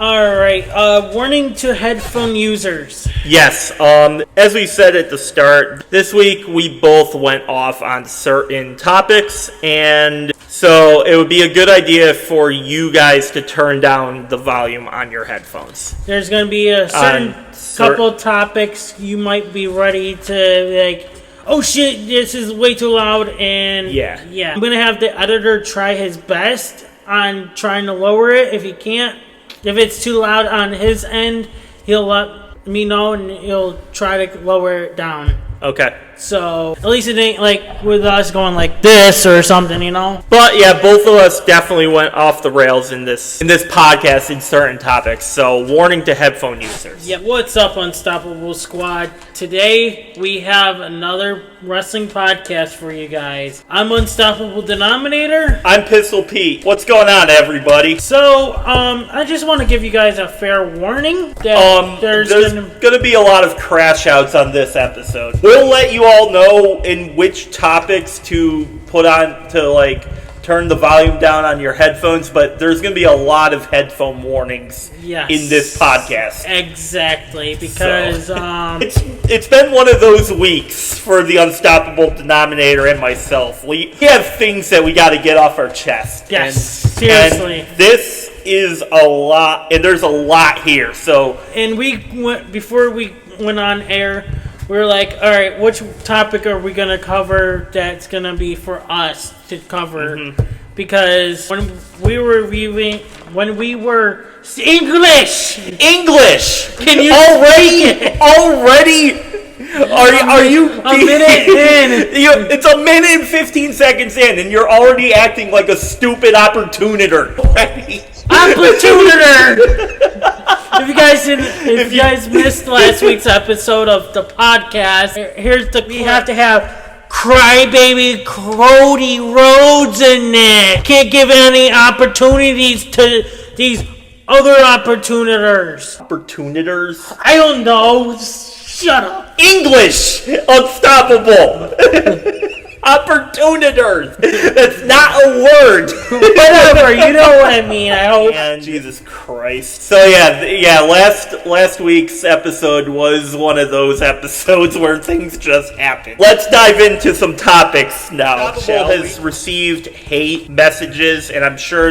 Alright, warning to headphone users. Yes, as we said at the start, this week we both went off on certain topics, and so it would be a good idea for you guys to turn down the volume on your headphones. There's going to be a certain couple topics you might be ready to, oh shit, this is way too loud, and yeah. I'm going to have the editor try his best on trying to lower it. If he can't, if it's too loud on his end, he'll let me know and he'll try to lower it down. Okay. So, at least it ain't like with us going like this or something, you know? But yeah, both of us definitely went off the rails in this podcast in certain topics. So, warning to headphone users. Yeah, what's up, Unstoppable Squad? Today, we have another wrestling podcast for you guys. I'm Unstoppable Denominator. I'm Pistol Pete. What's going on, everybody? So, I just want to give you guys a fair warning that there's gonna be a lot of crash outs on this episode. We'll let you all know in which topics to put on to turn the volume down on your headphones, but there's going to be a lot of headphone warnings in this podcast. Exactly, because it's been one of those weeks for the Unstoppable Denominator and myself. We have things that we got to get off our chest. Yes, seriously. And this is a lot, and there's a lot here. And before we went on air, we were like, all right, which topic are we going to cover that's going to be for us to cover? Mm-hmm. Because when we were reviewing, English! Can you already? Are you a minute in? It's a minute and 15 seconds in, and you're already acting like a stupid opportunator. Opportunator! If you guys missed last week's episode of the podcast, we have to have crybaby Cody Rhodes in it. Can't give any opportunities to these other opportunitors. Opportunitors? I don't know. Shut up. English! Unstoppable! Opportunitors! That's not a word! Whatever, you know what I mean, I hope. And Jesus Christ. So yeah, last week's episode was one of those episodes where things just happen. Let's dive into some topics now. Unstoppable has received hate messages, and I'm sure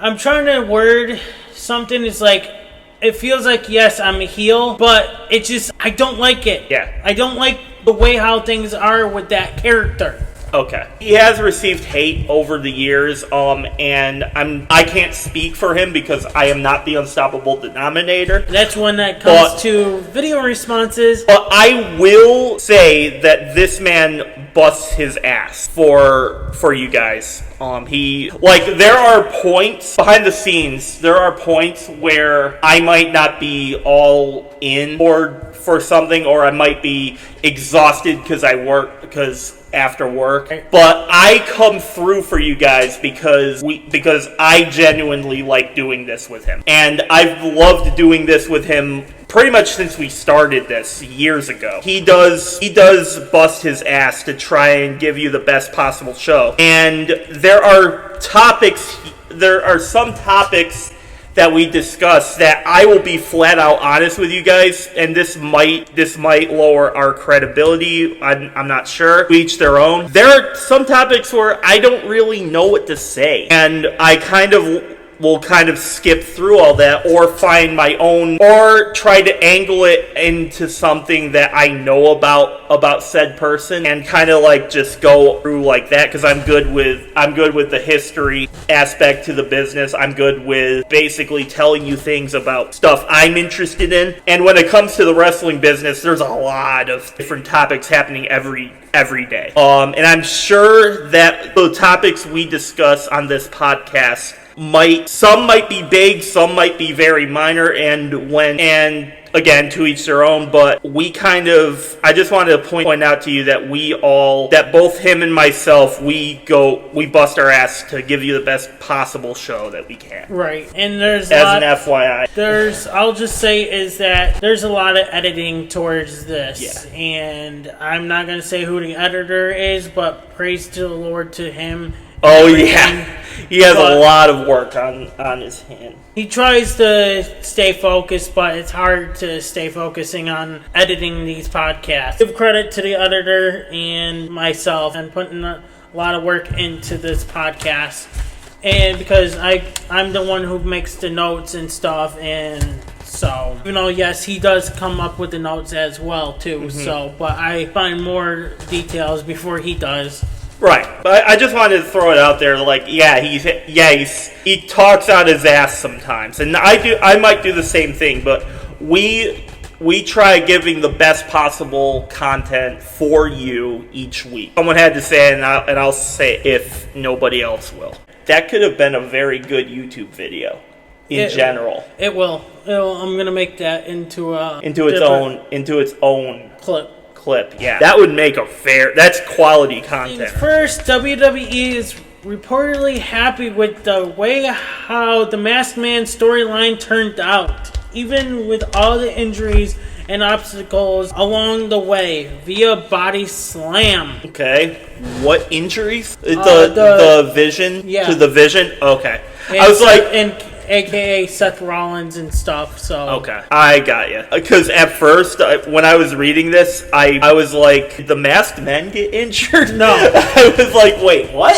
I'm trying to word something, it's like, it feels like, yes, I'm a heel, but it just, I don't like it. Yeah. I don't like the way how things are with that character. Okay. He has received hate over the years, and I can't speak for him because I am not the Unstoppable Denominator. That's when that comes to video responses. But I will say that this man busts his ass for you guys. There are points behind the scenes. There are points where I might not be all in for something, or I might be exhausted because after work, but I come through for you guys because I genuinely like doing this with him, and I've loved doing this with him pretty much since we started this years ago. He does bust his ass to try and give you the best possible show, and there are some topics that we discuss that I will be flat out honest with you guys, and this might lower our credibility. I'm not sure. To each their own. There are some topics where I don't really know what to say, and I will skip through all that, or find my own, or try to angle it into something that I know about said person, and just go through like that, because I'm good with the history aspect to the business. I'm good with basically telling you things about stuff I'm interested in. And when it comes to the wrestling business, there's a lot of different topics happening every day. And I'm sure that the topics we discuss on this podcast some might be big, some might be very minor, and again, to each their own, but I just wanted to point out to you that that both him and myself, we bust our ass to give you the best possible show that we can. Right, and there's an FYI. I'll just say is that there's a lot of editing towards this, and I'm not going to say who the editor is, but praise to the Lord to him Oh, yeah. He has a lot of work on his hand. He tries to stay focused, but it's hard to stay focusing on editing these podcasts. Give credit to the editor and myself and putting a lot of work into this podcast. And because I'm the one who makes the notes and stuff, and so, yes, he does come up with the notes as well, too. Mm-hmm. So, but I find more details before he does. Right, but I just wanted to throw it out there. Like, he talks out his ass sometimes, and I might do the same thing. But we try giving the best possible content for you each week. Someone had to say it, and I'll say it if nobody else will. That could have been a very good YouTube video in general. It will. I'm gonna make that into its own clip. Yeah, that would make that's quality content. First, WWE is reportedly happy with the way how the Masked Man storyline turned out, even with all the injuries and obstacles along the way via BodySlam. Okay, what injuries? The Vision? Yeah. To the Vision? Okay. And I was AKA Seth Rollins and stuff. So okay, I got you. Because at first, when I was reading this, I was like, "Did the Masked Men get injured?" No, I was like, "Wait, what?"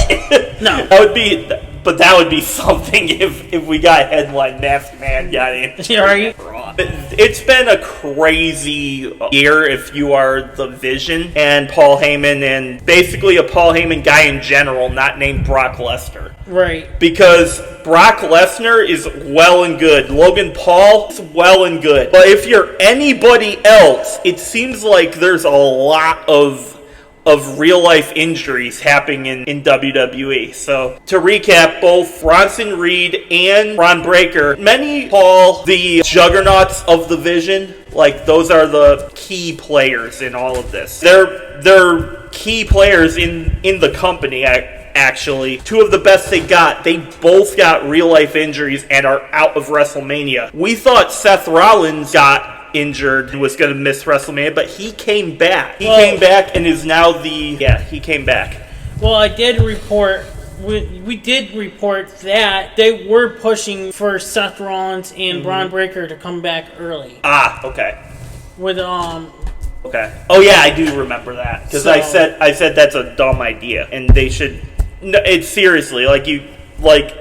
No, that would be something if we got headline Masked Man got injured. Right. It's been a crazy year if you are the Vision and Paul Heyman, and basically a Paul Heyman guy in general, not named Brock Lesnar. Right. Because Brock Lesnar is well and good. Logan Paul is well and good. But if you're anybody else, it seems like there's a lot of real-life injuries happening in WWE. So, to recap, both Bronson Reed and Ron Breakker, many call the juggernauts of the Vision, like those are the key players in all of this. They're key players in the company, actually. Two of the best they both got real-life injuries and are out of WrestleMania. We thought Seth Rollins got injured and was going to miss WrestleMania, but he came back. He came back and is now he came back. Well, I did report, we did report that they were pushing for Seth Rollins and Braun Breaker to come back early. Ah, okay. With, okay. Oh, yeah, I do remember that. Because I said that's a dumb idea, and they should, no, it's seriously, like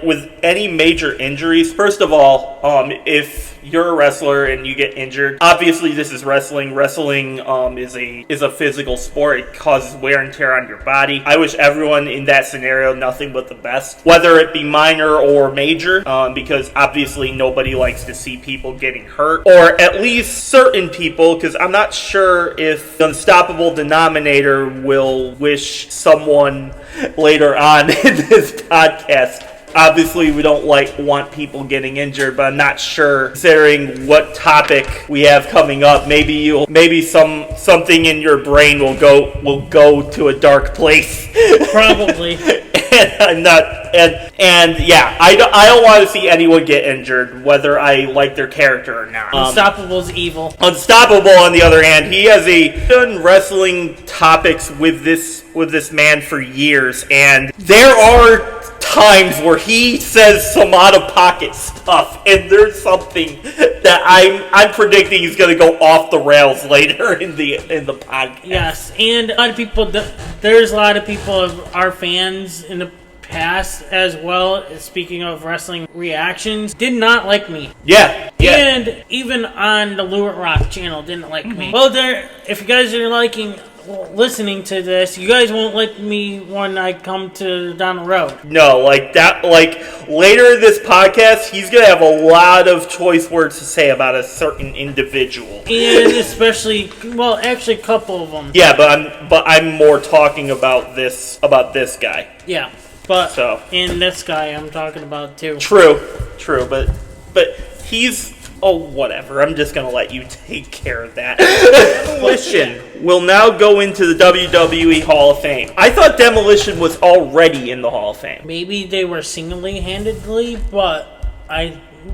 with any major injuries, first of all, if you're a wrestler and you get injured, obviously this is wrestling. Wrestling is a physical sport. It causes wear and tear on your body. I wish everyone in that scenario nothing but the best, whether it be minor or major, because obviously nobody likes to see people getting hurt, or at least certain people, because I'm not sure if the Unstoppable Denominator will wish someone later on in this podcast. Obviously, we don't want people getting injured, but I'm not sure, considering what topic we have coming up. Maybe something in your brain will go to a dark place. Probably. I don't want to see anyone get injured, whether I like their character or not. Unstoppable's evil. Unstoppable, on the other hand, he has done wrestling topics with this man for years, and there are times where he says some out-of-pocket stuff, and there's something that I'm predicting he's going to go off the rails later in the podcast. Yes, and a lot of people, there's a lot of people of our fans in the past as well, speaking of wrestling reactions, did not like me. Yeah. And even on the Lewitt Rock channel didn't like me. Well, if you guys are listening to this, you guys won't like me when I come to down the road. No, later in this podcast, he's gonna have a lot of choice words to say about a certain individual, and especially, actually, a couple of them. Yeah, but I'm more talking about this guy. Yeah, and this guy I'm talking about too. True, but he's. Oh, whatever. I'm just going to let you take care of that. Demolition will now go into the WWE Hall of Fame. I thought Demolition was already in the Hall of Fame. Maybe they were single-handedly, but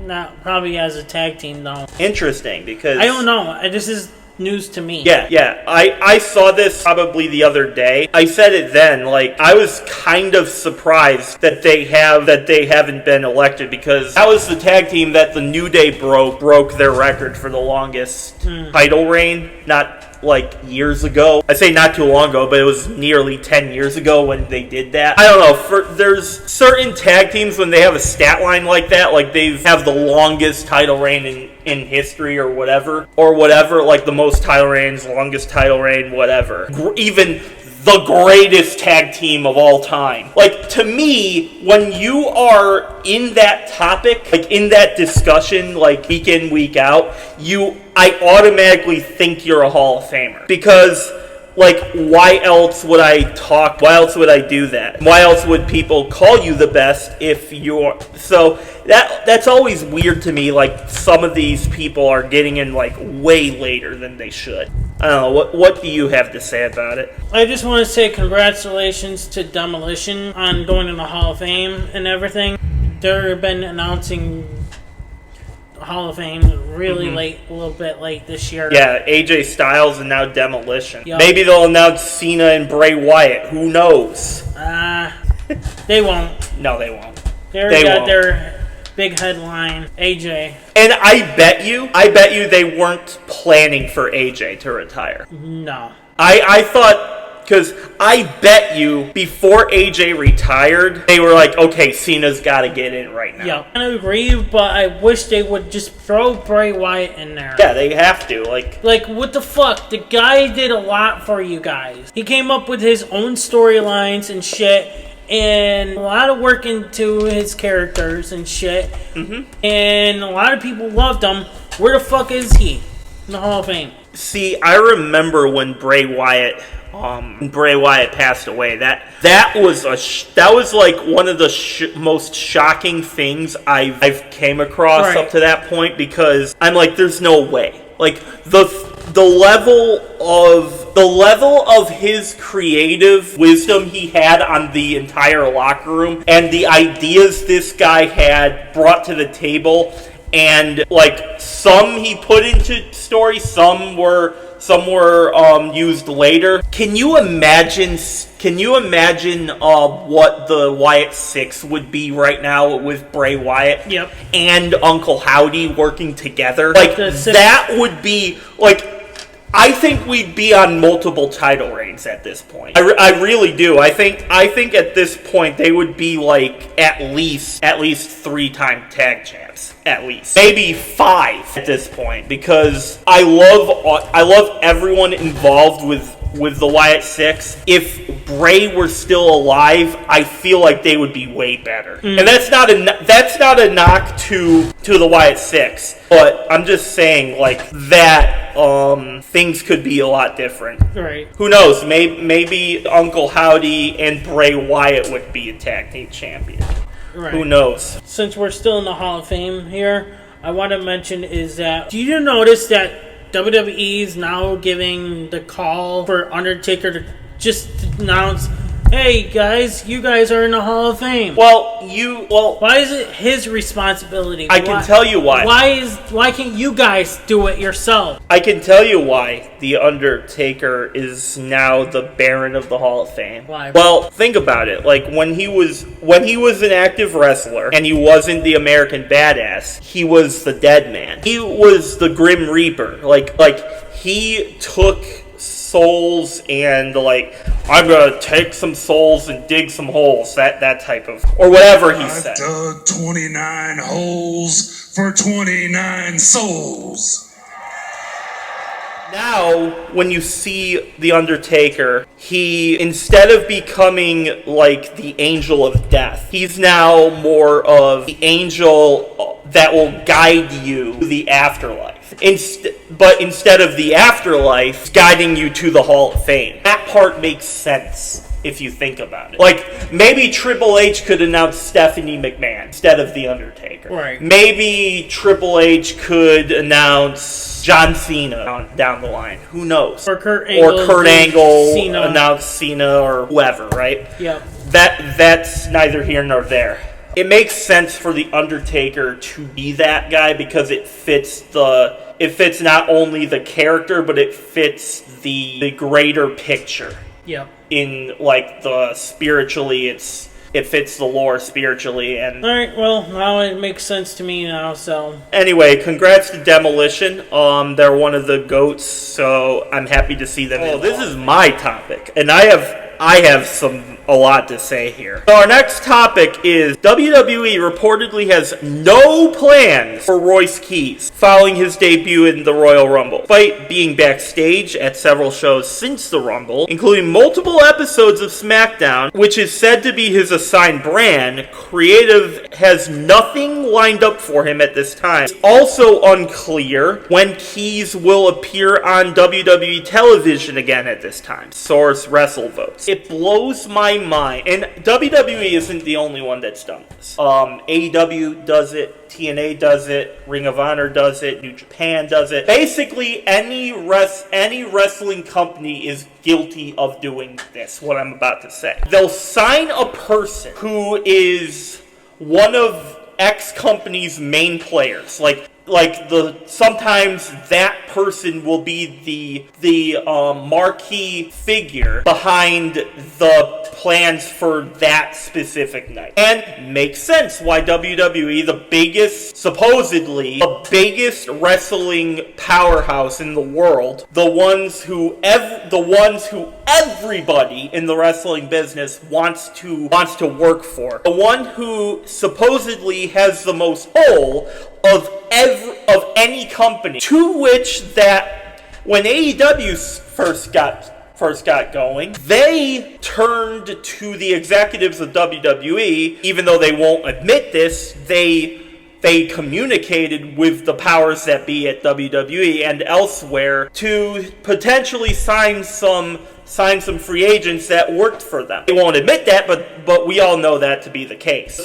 not probably as a tag team, though. Interesting, because... I don't know. This is news to me. Yeah. I saw this probably the other day. I said it then. Like, I was kind of surprised that they haven't been elected, because that was the tag team that the New Day broke their record for the longest title reign. Not like years ago. I say not too long ago, but it was nearly 10 years ago when they did that. I don't know. There's certain tag teams when they have a stat line like that, like they have the longest title reign in history or whatever, like the most title reigns, longest title reign, whatever. Even the greatest tag team of all time. Like, to me, when you are in that topic, like in that discussion, like week in, week out, I automatically think you're a Hall of Famer. Because, like, why else would I talk? Why else would I do that? Why else would people call you the best if you're... So, that's always weird to me. Like, some of these people are getting in, like, way later than they should. I don't know. What do you have to say about it? I just want to say congratulations to Demolition on going in the Hall of Fame and everything. They've been announcing Hall of Fame really late, a little bit late this year. Yeah, AJ Styles and now Demolition. Yep. Maybe they'll announce Cena and Bray Wyatt. Who knows? They won't. No, they won't. They got their big headline, AJ. And I bet you they weren't planning for AJ to retire. No. I thought, because I bet you before AJ retired, they were like, okay, Cena's got to get in right now. Yeah, I agree, but I wish they would just throw Bray Wyatt in there. Yeah, they have to. Like, what the fuck? The guy did a lot for you guys. He came up with his own storylines and shit, and a lot of work into his characters and shit. And a lot of people loved him. Where the fuck is he in the Hall of Fame? See, I remember when Bray Wyatt passed away. That was like one of the most shocking things I've came across up to that point, because I'm like, there's no way. Like, the level of his creative wisdom he had on the entire locker room, and the ideas this guy had brought to the table, and like some he put into story, some were used later. Can you imagine what the Wyatt Six would be right now with Bray Wyatt and Uncle Howdy working together? Like, that would be like, I think we'd be on multiple title reigns at this point. I really do. I think at this point they would be like at least 3-time tag champs. At least maybe 5 at this point, because I love everyone involved with the Wyatt Six. If Bray were still alive, I feel like they would be way better. And that's not a knock to the Wyatt Six, but I'm just saying, like, that things could be a lot different. Right. Who knows? Maybe Uncle Howdy and Bray Wyatt would be a tag team champion. Right. Who knows? Since we're still in the Hall of Fame here, I want to mention is that, do you notice that WWE is now giving the call for Undertaker to just announce, hey guys, you guys are in the Hall of Fame? Why is it his responsibility? I can tell you why. Why can't you guys do it yourself? I can tell you why the Undertaker is now the Baron of the Hall of Fame. Why? Well, think about it. Like, when he was an active wrestler and he wasn't the American Badass, he was the Dead Man. He was the Grim Reaper. Like he took souls and, like, I'm gonna take some souls and dig some holes, that type of, or whatever he said. I've dug 29 holes for 29 souls. Now, when you see The Undertaker, he, instead of becoming like the angel of death, he's now more of the angel that will guide you to the afterlife. But instead of the afterlife, guiding you to the Hall of Fame. That part makes sense if you think about it. Like, maybe Triple H could announce Stephanie McMahon instead of The Undertaker. Right. Maybe Triple H could announce John Cena down the line. Who knows? Or Kurt Angle announce Cena or whoever, right? Yep. That's neither here nor there. it makes sense for The Undertaker to be that guy because it fits not only the character, but it fits the greater picture. Yep. In, like, the spiritually, it fits the lore spiritually. And alright, well, now it makes sense to me now, so. Anyway, congrats to Demolition. They're one of the GOATs, so I'm happy to see them. Oh, this is my topic, and I have a lot to say here. So our next topic is WWE reportedly has no plans for Royce Keys following his debut in the Royal Rumble. Despite being backstage at several shows since the Rumble, including multiple episodes of SmackDown, which is said to be his assigned brand, creative has nothing lined up for him at this time. It's also unclear when Keys will appear on WWE television again at this time. Source WrestleVotes. It blows my mind, and WWE isn't the only one that's done this. AEW does it, TNA does it, Ring of Honor does it, New Japan does it. Basically, any wrestling company is guilty of doing this, what I'm about to say. They'll sign a person who is one of X company's main players, sometimes that person will be the marquee figure behind the plans for that specific night. And makes sense why WWE, supposedly the biggest wrestling powerhouse in the world, the ones who everybody in the wrestling business wants to work for, the one who supposedly has the most pull of any company, to which that when AEW first got going, they turned to the executives of WWE. Even though they won't admit this, they communicated with the powers that be at WWE and elsewhere to potentially sign some free agents that worked for them. They won't admit that, but we all know that to be the case.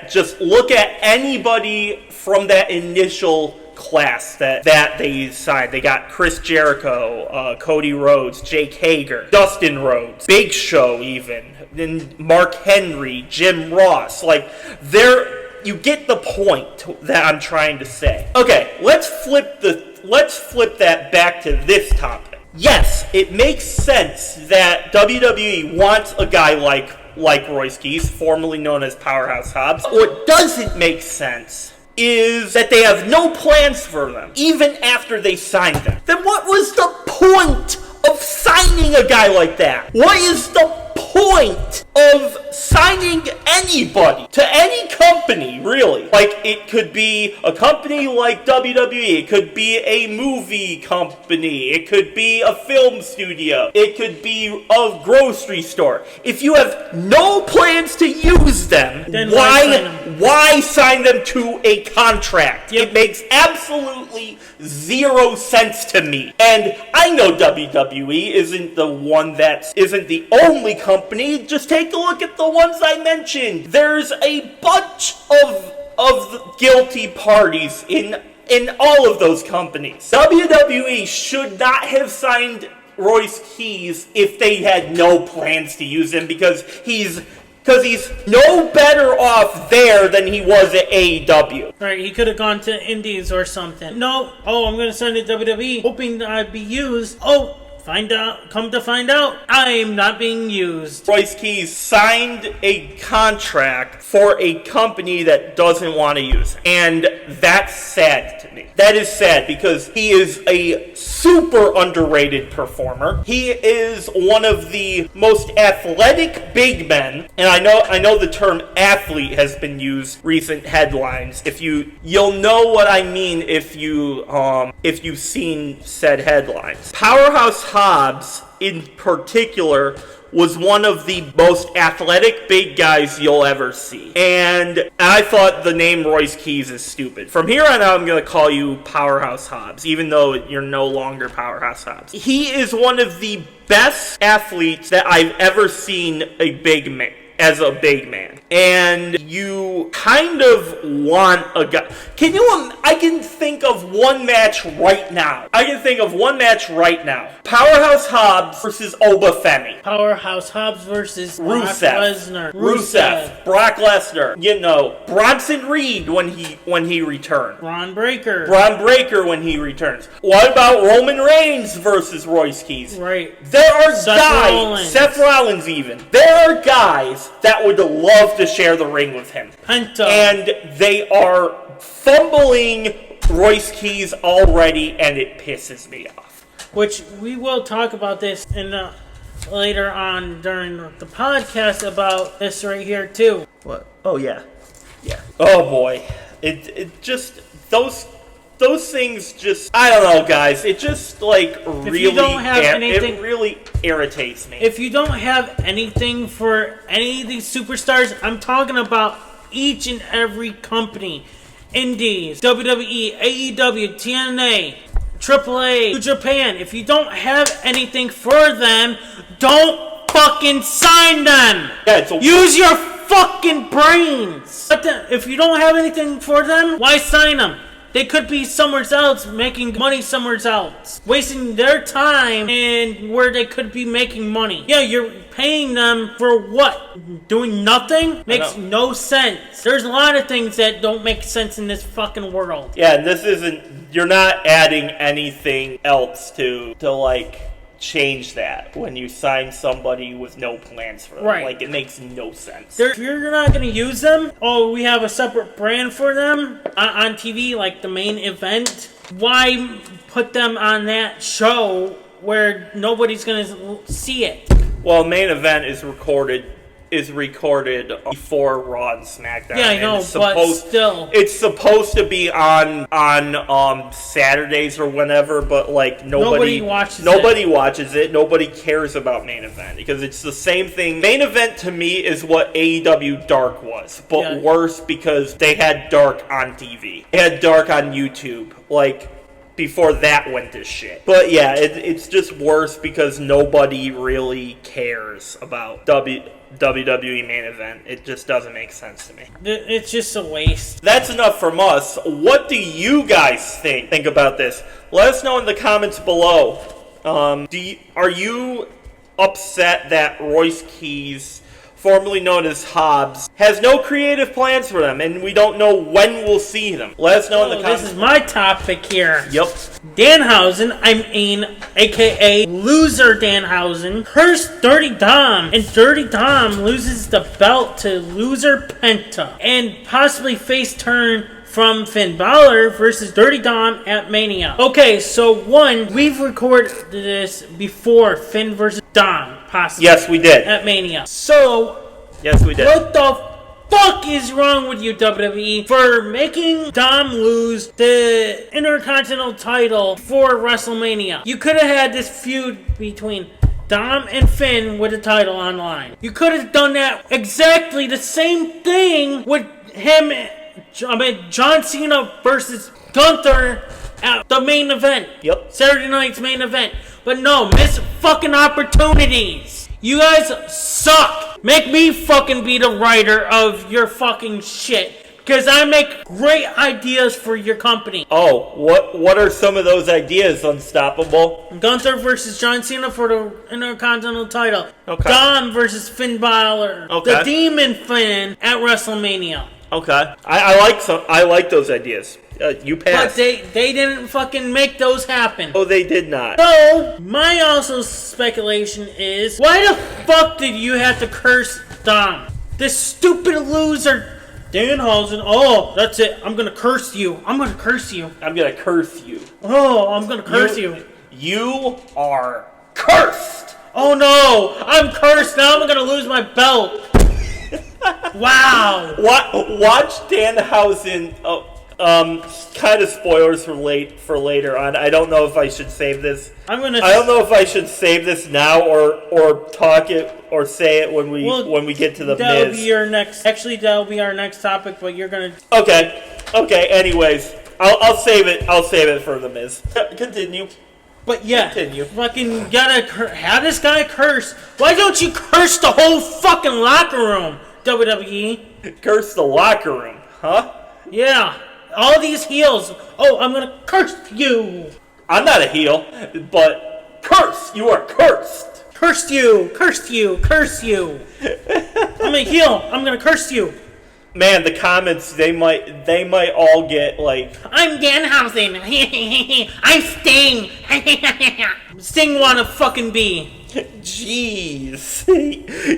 Just look at anybody from that initial class that they signed. They got Chris Jericho, Cody Rhodes, Jake Hager, Dustin Rhodes, Big Show even, then Mark Henry, Jim Ross. You get the point that I'm trying to say. Okay, let's flip that back to this topic. Yes, it makes sense that WWE wants a guy like Royce Keys, formerly known as Powerhouse Hobbs. What doesn't make sense is that they have no plans for them, even after they signed them. Then what was the point of signing a guy like that? What is the point of signing anybody to any company, really? It could be a company like WWE, it could be a movie company, it could be a film studio, it could be a grocery store. If you have no plans to use them, then why sign them to a contract? Yep. It makes absolutely zero sense to me. And I know WWE isn't the only company. Just take a look at the ones I mentioned. There's a bunch of guilty parties in all of those companies. WWE should not have signed Royce Keys if they had no plans to use him, because he's no better off there than he was at AEW. Right, he could have gone to Indies or something. No, I'm going to sign to WWE, hoping that I'd be used. Come to find out, I'm not being used. Royce Keys signed a contract for a company that doesn't want to use him. And that's sad to me. That is sad because he is a super underrated performer. He is one of the most athletic big men. And I know the term athlete has been used recent headlines. You'll know what I mean if you've seen said headlines. Powerhouse Hobbs, in particular, was one of the most athletic big guys you'll ever see. And I thought the name Royce Keys is stupid. From here on out, I'm going to call you Powerhouse Hobbs, even though you're no longer Powerhouse Hobbs. He is one of the best athletes that I've ever seen a big man. as a big man. And you kind of want a guy. I can think of one match right now. Powerhouse Hobbs versus Obafemi. Powerhouse Hobbs versus Brock Lesnar. Rusev. Brock Lesnar. You know, Bronson Reed when he returned. Braun Breaker when he returns. What about Roman Reigns versus Royce Keys? Right. There are Seth Rollins even. There are guys that would love to share the ring with him. Penta. And they are fumbling Royce Keys already, and it pisses me off. Which we will talk about this later on during the podcast about this right here too. What? Oh yeah. Oh boy, it just those things just, I don't know, guys. It just it really irritates me. If you don't have anything for any of these superstars, I'm talking about each and every company. Indies, WWE, AEW, TNA, AAA, New Japan. If you don't have anything for them, don't fucking sign them. Yeah, use your fucking brains. If you don't have anything for them, why sign them? They could be somewhere else, making money somewhere else. Wasting their time and where they could be making money. Yeah, you're paying them for what? Doing nothing? Makes no sense. There's a lot of things that don't make sense in this fucking world. Yeah, and you're not adding anything else to change that when you sign somebody with no plans for them. Right. It makes no sense. If you're not going to use them, we have a separate brand for them on TV, like the main event. Why put them on that show where nobody's going to see it? Well, main event is recorded before Raw and SmackDown. Yeah, I know, but still. It's supposed to be on Saturdays or whenever, but nobody watches it. Nobody cares about main event because it's the same thing. Main event to me is what AEW Dark was, but worse because they had Dark on TV. They had Dark on YouTube. Before that went to shit. But yeah, it's just worse because nobody really cares about WWE main event. It just doesn't make sense to me. It's just a waste. That's enough from us. What do you guys think about this? Let us know in the comments below. Are you upset that Royce Keys, formerly known as Hobbs, has no creative plans for them, and we don't know when we'll see them? Let us know in the comments. This is my topic here. Yep. Danhausen, a.k.a. Loser Danhausen, cursed Dirty Dom, and Dirty Dom loses the belt to Loser Penta, and possibly face turn from Finn Balor versus Dirty Dom at Mania. Okay, so we've recorded this before Finn versus Dom, possibly. Yes, we did. At Mania. So, yes, we did. What the fuck is wrong with you, WWE, for making Dom lose the Intercontinental title for WrestleMania? You could have had this feud between Dom and Finn with the title on the line. You could have done that exactly the same thing with him. John Cena versus Gunther at the main event. Yep. Saturday night's main event. But no, miss fucking opportunities. You guys suck. Make me fucking be the writer of your fucking shit. Because I make great ideas for your company. Oh, what are some of those ideas, Unstoppable? Gunther versus John Cena for the Intercontinental title. Okay. Dom versus Finn Balor. Okay. The Demon Finn at WrestleMania. Okay. I like those ideas. You passed. But they didn't fucking make those happen. Oh, they did not. So, my also speculation is, why the fuck did you have to curse Dom? This stupid loser, Danhausen. Oh, that's it. I'm gonna curse you. I'm gonna curse you. I'm gonna curse you. Oh, I'm gonna curse you. You are cursed. Oh no, I'm cursed. Now I'm gonna lose my belt. Wow. Watch Danhausen. Kind of spoilers for later on. I don't know if I should save this. I don't know if I should save this now or talk it or say it when we get to the that'll Miz. Be your next. Actually, that'll be our next topic. But you're gonna. Okay. Anyways, I'll save it. I'll save it for the Miz. Continue. But yeah, continue. Fucking gotta have this guy curse. Why don't you curse the whole fucking locker room, WWE? Curse the locker room, huh? Yeah, all these heels. Oh, I'm gonna curse you. I'm not a heel, but curse. You are cursed. Cursed you. Cursed you. Curse you. I'm a heel. I'm gonna curse you. Man, the comments, they might all get like, I'm Danhausen. I'm Sting. Sting wanna fucking be. jeez.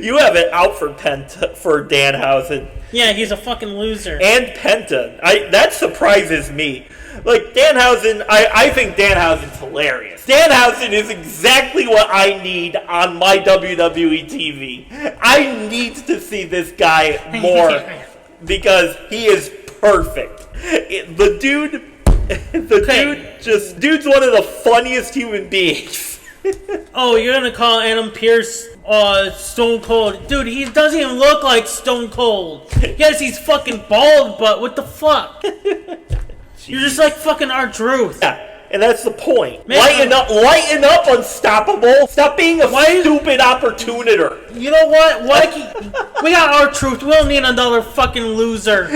You have it out for Danhausen. Yeah, he's a fucking loser. And Penta. That surprises me. Like, Danhausen, I think Danhausen's hilarious. Danhausen is exactly what I need on my WWE TV. I need to see this guy more. Because he is perfect. Dude's one of the funniest human beings. Oh, you're gonna call Adam Pearce Stone Cold. Dude, he doesn't even look like Stone Cold. Yes, he's fucking bald, but what the fuck? You're just like fucking R-Truth. Yeah. And that's the point. Man, lighten up, Unstoppable. Stop being a stupid opportunator. You know what? We got R-Truth. We don't need another fucking loser.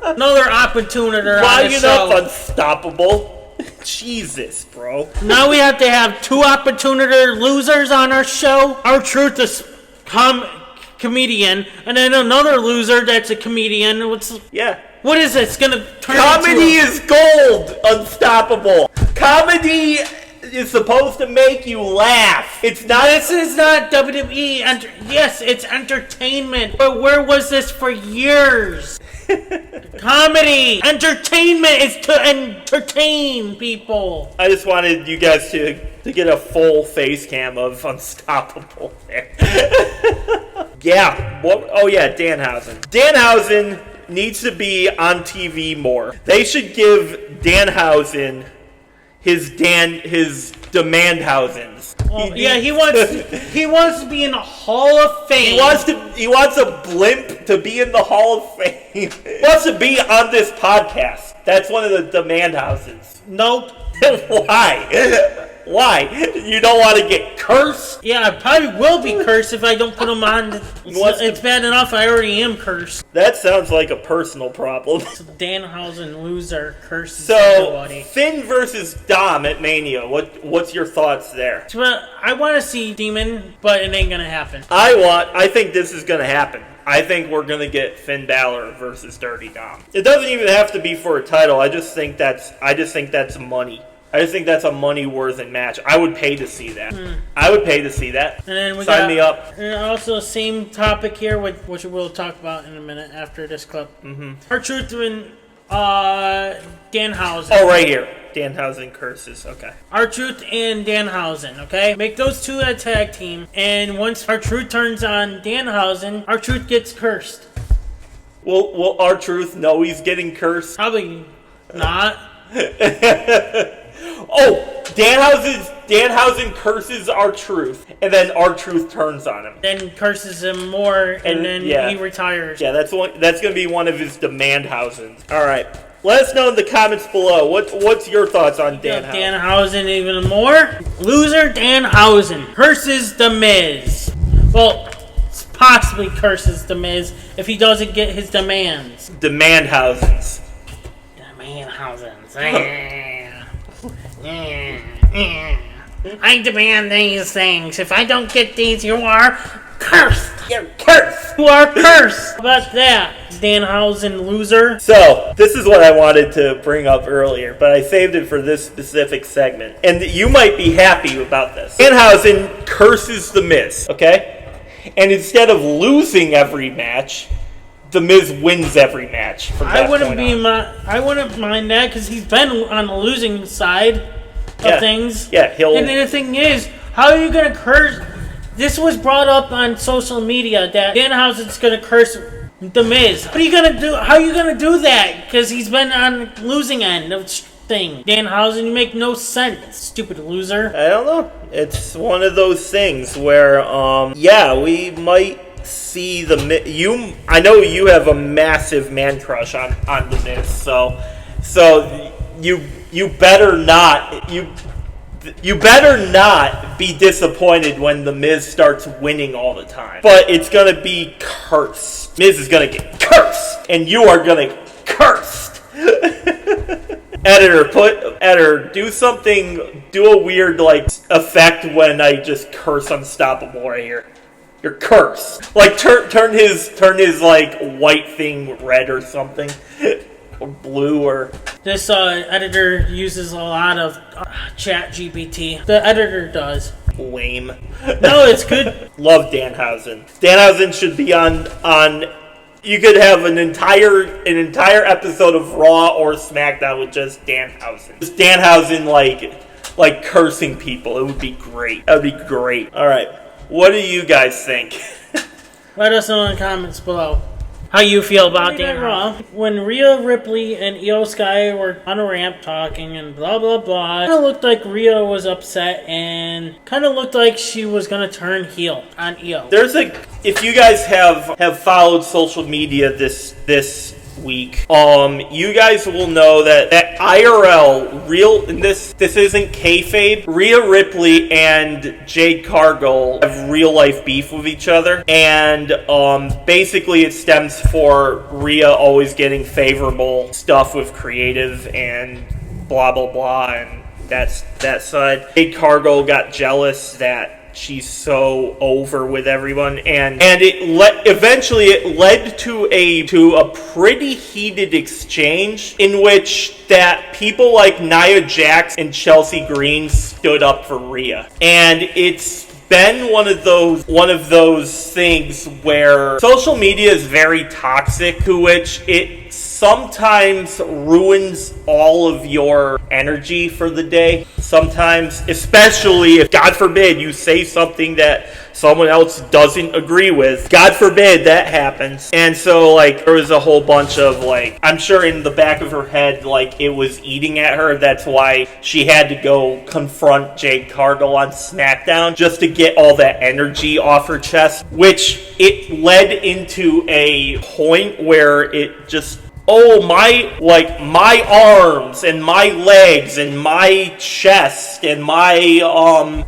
Another opportunator on the show. Lighten up, Unstoppable. Jesus, bro. Now we have to have two opportunator losers on our show. R-Truth is comedian, and then another loser that's a comedian. What is this gonna turn Comedy is gold, Unstoppable. Comedy is supposed to make you laugh. It's not. This is not WWE. Yes, it's entertainment. But where was this for years? Comedy, entertainment is to entertain people. I just wanted you guys to get a full face cam of Unstoppable there. Yeah. Oh yeah, Danhausen. Danhausen needs to be on TV more. They should give Danhausen his Demandhausens. Well, he wants to be in the Hall of Fame. He wants a blimp to be in the Hall of Fame. He wants to be on this podcast. That's one of the Demandhausens. Nope. Why? You don't want to get cursed? Yeah, I probably will be cursed if I don't put him on. It's bad enough I already am cursed. That sounds like a personal problem. Danhausen loser curses everybody. Finn versus Dom at Mania. What's your thoughts there? I want to see Demon, but it ain't gonna happen. I think this is gonna happen. I think we're gonna get Finn Balor versus Dirty Dom. It doesn't even have to be for a title. I just think that's money. I just think that's a money-worth match. I would pay to see that. I would pay to see that. And then Sign me up. And also, same topic here, which we'll talk about in a minute after this clip. R-Truth and Danhausen. Oh, right here. Danhausen curses. Okay. R-Truth and Danhausen, okay? Make those two a tag team. And once R-Truth turns on Danhausen, R-Truth gets cursed. Will R-Truth know he's getting cursed? Probably not. Oh, Danhausen curses R-Truth, and then R-Truth turns on him. Then curses him more, and then he retires. Yeah, that's going to be one of his Demandhausens. All right. Let us know in the comments below. What's your thoughts on Danhausen? Danhausen even more. Loser Danhausen curses The Miz. Well, possibly curses The Miz if he doesn't get his demands. Demandhausens. I demand these things. If I don't get these, you are cursed. You're cursed. You are cursed. How about that, Danhausen loser? So, this is what I wanted to bring up earlier, but I saved it for this specific segment. And you might be happy about this. Danhausen curses The Miz, okay? And instead of losing every match, The Miz wins every match. I wouldn't mind that because he's been on the losing side of things. Yeah, And then the thing is, how are you gonna curse? This was brought up on social media that Danhausen's gonna curse The Miz. What are you gonna do? How are you gonna do that? Because he's been on losing end of thing. Danhausen, you make no sense, stupid loser. I don't know. It's one of those things where, we might see The Miz. I know you have a massive man crush on The Miz, so you better not. You better not be disappointed when The Miz starts winning all the time. But it's going to be cursed. Miz is going to get cursed. And you are going to get cursed. Editor, do a weird, like, effect when I just curse Unstoppable right here. You're cursed. Like, turn his, like, white thing red or something. Or blue or... This editor uses a lot of chat GPT. The editor does. Lame. No, it's good. Love Danhausen. Danhausen should be on... You could have an entire episode of Raw or SmackDown with just Danhausen. Just Danhausen, like cursing people. It would be great. That would be great. All right. What do you guys think? Let us know in the comments below how you feel about Dan Raw. When Rhea Ripley and Io Sky were on a ramp talking and blah blah blah, it kind of looked like Rhea was upset and kind of looked like she was going to turn heel on Io. If you guys have followed social media this week, you guys will know that IRL, and this isn't kayfabe, Rhea Ripley and Jade Cargill have real life beef with each other, and basically it stems for Rhea always getting favorable stuff with creative and blah blah blah, and that's that side. Jade Cargill got jealous that she's so over with everyone, and eventually it led to a pretty heated exchange in which that people like Nia Jax and Chelsea Green stood up for Rhea, and it's been one of those things where social media is very toxic, to which it sometimes ruins all of your energy for the day. Sometimes, especially if, God forbid, you say something that someone else doesn't agree with. God forbid that happens. And so, like, there was a whole bunch of, like, I'm sure in the back of her head, like, it was eating at her. That's why she had to go confront Jade Cargill on SmackDown, just to get all that energy off her chest, which it led into a point where it just... my arms and my legs and my chest and my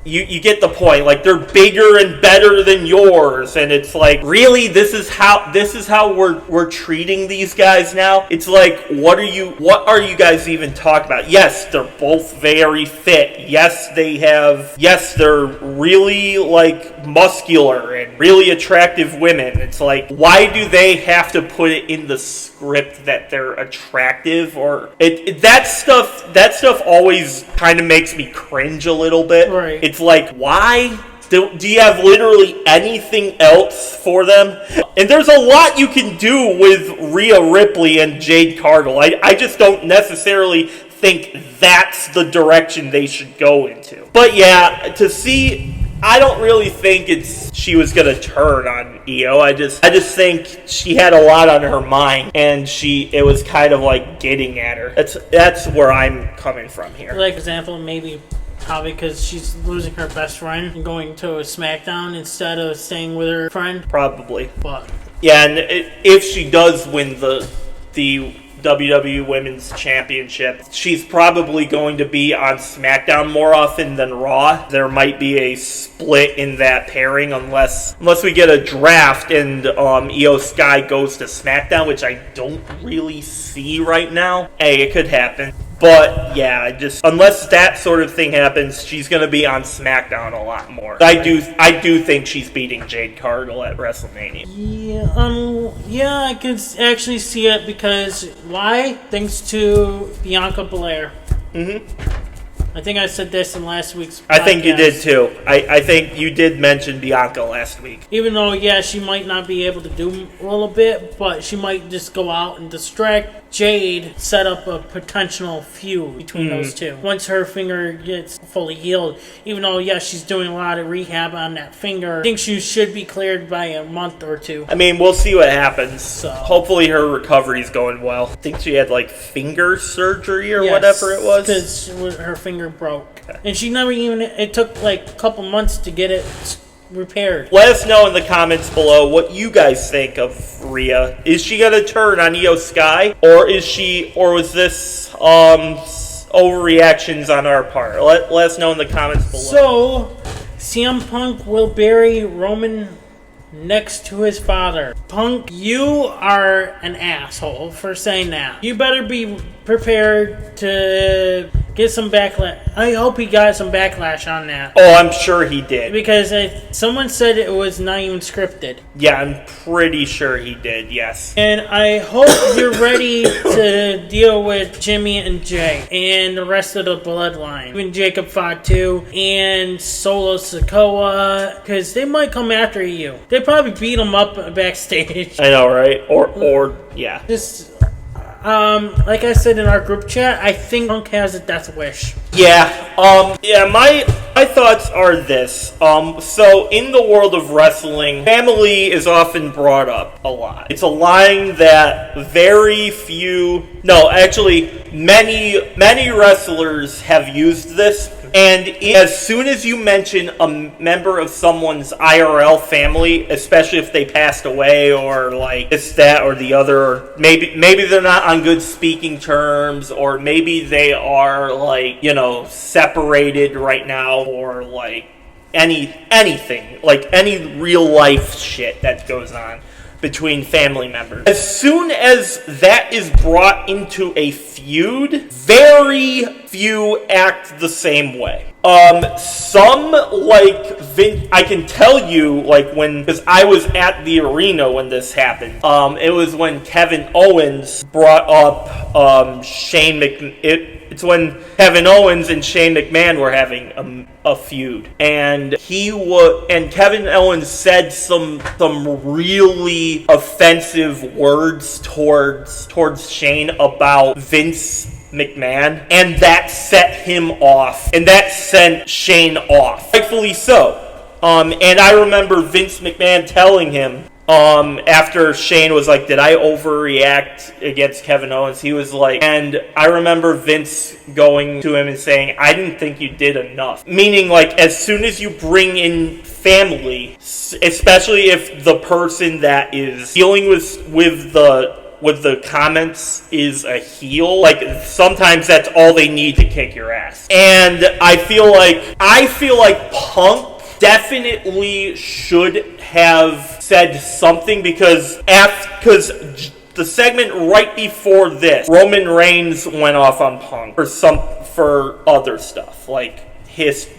you get the point. Like, they're bigger and better than yours, and it's like, really, this is how we're treating these guys now. It's like, what are you guys even talking about? Yes, they're both very fit. Yes, they're really, like, muscular and really attractive women. It's like, why do they have to put it in the script that they're attractive? Or that stuff always kind of makes me cringe a little bit. Right. It's like, why? Do you have literally anything else for them? And there's a lot you can do with Rhea Ripley and Jade Cargill. I just don't necessarily think that's the direction they should go into. But yeah, I don't really think she was gonna turn on Io. I just think she had a lot on her mind, and it was kind of like getting at her. That's where I'm coming from here. Like, example, maybe probably because she's losing her best friend and going to a SmackDown instead of staying with her friend. Probably. But yeah, and if she does win the WWE Women's Championship, she's probably going to be on SmackDown more often than Raw. There might be a split in that pairing unless we get a draft and Io Sky goes to SmackDown, which I don't really see right now. Hey, it could happen. But yeah, unless that sort of thing happens, she's going to be on SmackDown a lot more. I do think she's beating Jade Cargill at WrestleMania. Yeah, I could actually see it because why? Thanks to Bianca Belair. Mm-hmm. I think I said this in last week's podcast. I think you did too. I think you did mention Bianca last week. Even though, yeah, she might not be able to do a little bit, but she might just go out and distract Jade, set up a potential feud between those two. Once her finger gets fully healed, even though, yeah, she's doing a lot of rehab on that finger, I think she should be cleared by a month or two. I mean, we'll see what happens. So, hopefully her recovery's going well. I think she had, like, finger surgery or whatever it was. Because her finger broke. Okay. And she never even, it took like a couple months to get it repaired. Let us know in the comments below what you guys think of Rhea. Is she gonna turn on Io Sky, or was this overreactions on our part. Let us know in the comments below. So, CM Punk will bury Roman next to his father. Punk, you are an asshole for saying that. You better be prepared to get some backlash. I hope he got some backlash on that. Oh, I'm sure he did. Because someone said it was not even scripted. Yeah, I'm pretty sure he did, yes. And I hope you're ready to deal with Jimmy and Jay and the rest of the bloodline. Even Jacob fought too, and Solo Sikoa, because they might come after you. They probably beat him up backstage. I know, right? Or yeah. Just, like I said in our group chat, I think Punk has a death wish. Yeah, my thoughts are this. So in the world of wrestling, family is often brought up a lot. It's a line that many wrestlers have used this. And as soon as you mention a member of someone's IRL family, especially if they passed away or like this, that, or the other, or maybe they're not on good speaking terms, or maybe they are like, separated right now, or like anything, like any real life shit that goes on between family members. As soon as that is brought into a feud, very few act the same way. Some, like Vince, I can tell you, like because I was at the arena when this happened. It was when Kevin Owens brought up Shane McMahon. It's when Kevin Owens and Shane McMahon were having a feud, and Kevin Owens said some really offensive words towards Shane about Vince McMahon, and that set him off, and that sent Shane off, rightfully so. And I remember Vince McMahon telling him, after Shane was like, did I overreact against Kevin Owens? He was like, and I remember Vince going to him and saying, I didn't think you did enough. Meaning, like, as soon as you bring in family, especially if the person that is dealing with the comments is a heel, like, sometimes that's all they need to kick your ass. And I feel like Punk definitely should have said something, because the segment right before this, Roman Reigns went off on Punk for other stuff, like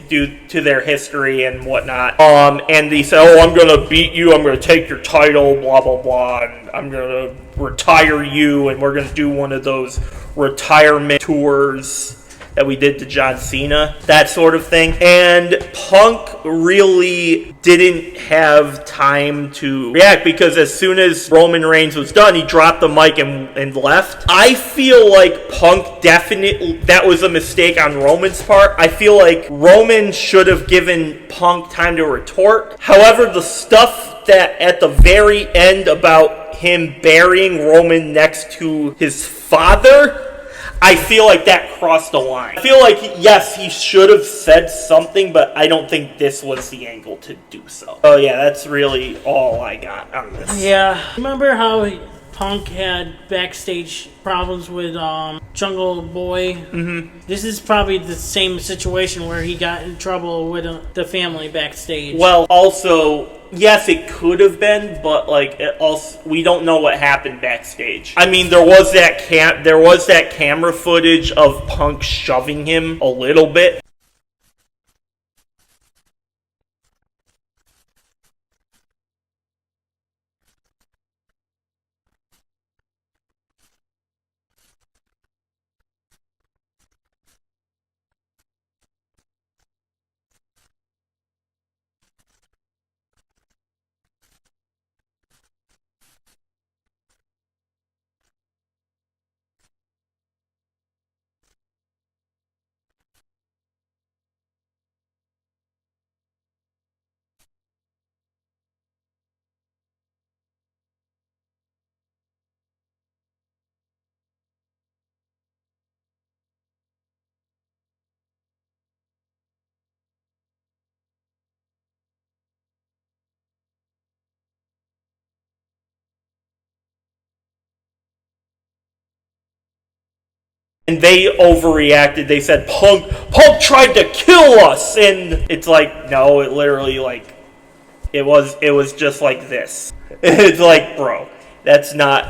due to their history and whatnot. And he said, "Oh, I'm gonna beat you. I'm gonna take your title. Blah blah blah. And I'm gonna retire you. And we're gonna do one of those retirement tours that we did to John Cena, that sort of thing." And Punk really didn't have time to react, because as soon as Roman Reigns was done, he dropped the mic and left. I feel like Punk definitely, that was a mistake on Roman's part. I feel like Roman should have given Punk time to retort. However, the stuff that at the very end about him burying Roman next to his father, I feel like that crossed the line. I feel like, yes, he should have said something, but I don't think this was the angle to do so. Oh yeah, that's really all I got on this. Yeah. Remember how Punk had backstage problems with Jungle Boy? Mm-hmm. This is probably the same situation where he got in trouble with the family backstage. Well, also, yes, it could have been, but like we don't know what happened backstage. I mean, there was that camera footage of Punk shoving him a little bit. And they overreacted. They said, Punk tried to kill us! And it's like, no, it literally, like, it was just like this. It's like, bro, that's not...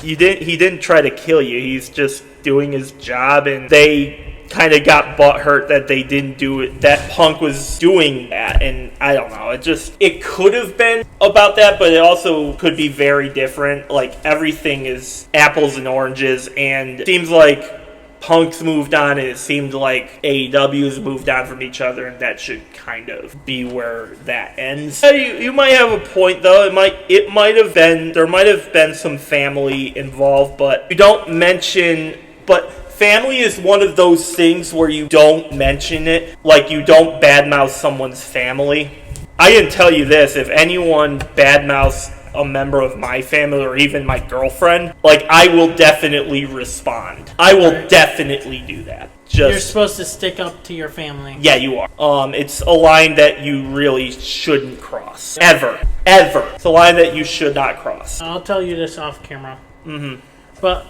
he didn't try to kill you. He's just doing his job, and they kind of got butthurt that they didn't do it, that Punk was doing that. And I don't know, it could have been about that, but it also could be very different. Like, everything is apples and oranges, and it seems like Punk's moved on, and it seemed like AEW's moved on from each other, and that should kind of be where that ends. You might have a point, though. It might have been, there might have been some family involved, but you don't mention, but family is one of those things where you don't mention it, like you don't badmouth someone's family. I can tell you this, if anyone badmouths a member of my family or even my girlfriend, like, I will definitely respond. I will definitely do that. You're supposed to stick up to your family. Yeah, you are. It's a line that you really shouldn't cross. Ever. It's a line that you should not cross. I'll tell you this off camera. But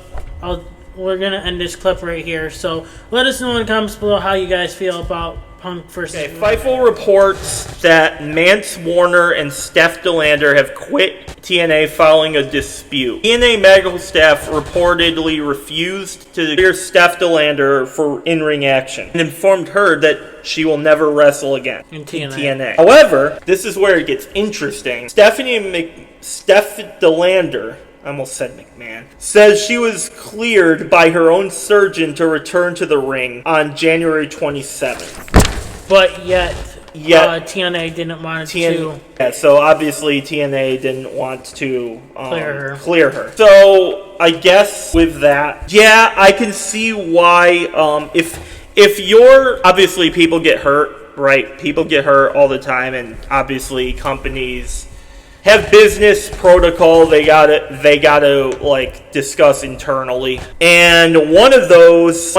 we're going to end this clip right here. So let us know in the comments below how you guys feel about Punk versus... Okay, Fightful reports that Mance Warner and Steph DeLander have quit TNA following a dispute. TNA medical staff reportedly refused to clear Steph DeLander for in-ring action and informed her that she will never wrestle again in TNA. However, this is where it gets interesting. Steph DeLander, I almost said McMahon, says she was cleared by her own surgeon to return to the ring on January 27th. But yet TNA didn't want to. Yeah, so obviously TNA didn't want to clear her. So I guess with that, yeah, I can see why. If you're, obviously people get hurt, right? People get hurt all the time, and obviously companies have business protocol they gotta like discuss internally, and one of those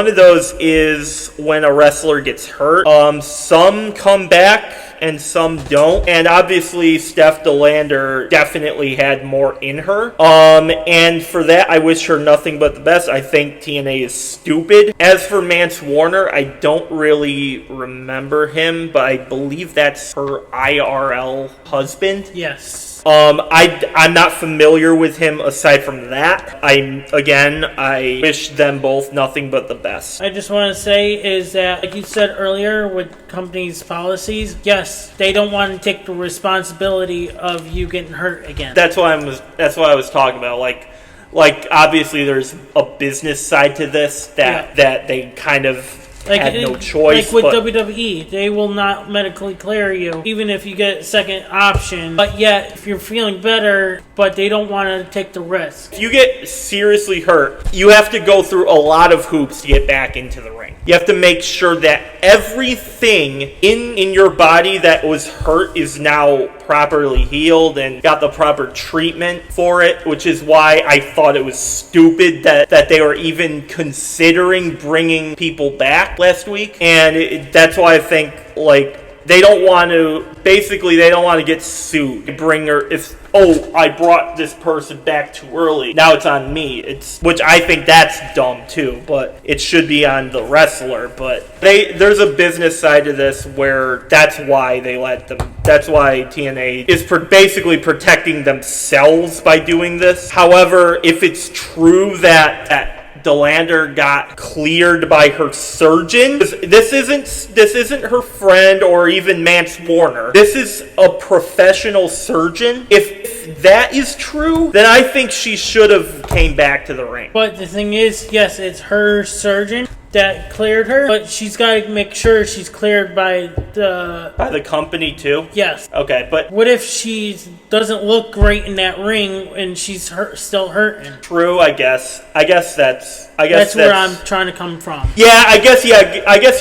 is when a wrestler gets hurt. Some come back and some don't, and obviously Steph DeLander definitely had more in her, and for that I wish her nothing but the best. I think TNA is stupid. As for Mance Warner, I don't really remember him, but I believe that's her IRL husband. Yes. I'm not familiar with him aside from that. I wish them both nothing but the best. I just want to say is that, like you said earlier, with companies' policies, yes, they don't want to take the responsibility of you getting hurt again. That's what I was talking about. Like obviously there's a business side to this that they kind of had no choice. Like with WWE, they will not medically clear you, even if you get second option. But yet, if you're feeling better, but they don't want to take the risk. If you get seriously hurt, you have to go through a lot of hoops to get back into the ring. You have to make sure that everything in your body that was hurt is now properly healed and got the proper treatment for it, which is why I thought it was stupid that they were even considering bringing people back last week. And that's why I think, like, they don't want to get sued. I brought this person back too early, now it's on me. Which I think that's dumb too, but it should be on the wrestler. But there's a business side to this where that's why TNA is basically protecting themselves by doing this. However, if it's true that DeLander got cleared by her surgeon, this isn't her friend or even Mance Warner. This is a professional surgeon. If that is true, then I think she should have came back to the ring. But the thing is, yes, it's her surgeon that cleared her, but she's got to make sure she's cleared by the company too. Yes. Okay, but what if she doesn't look great in that ring and she's still hurting? True, I guess that's where I'm trying to come from. Yeah, I guess you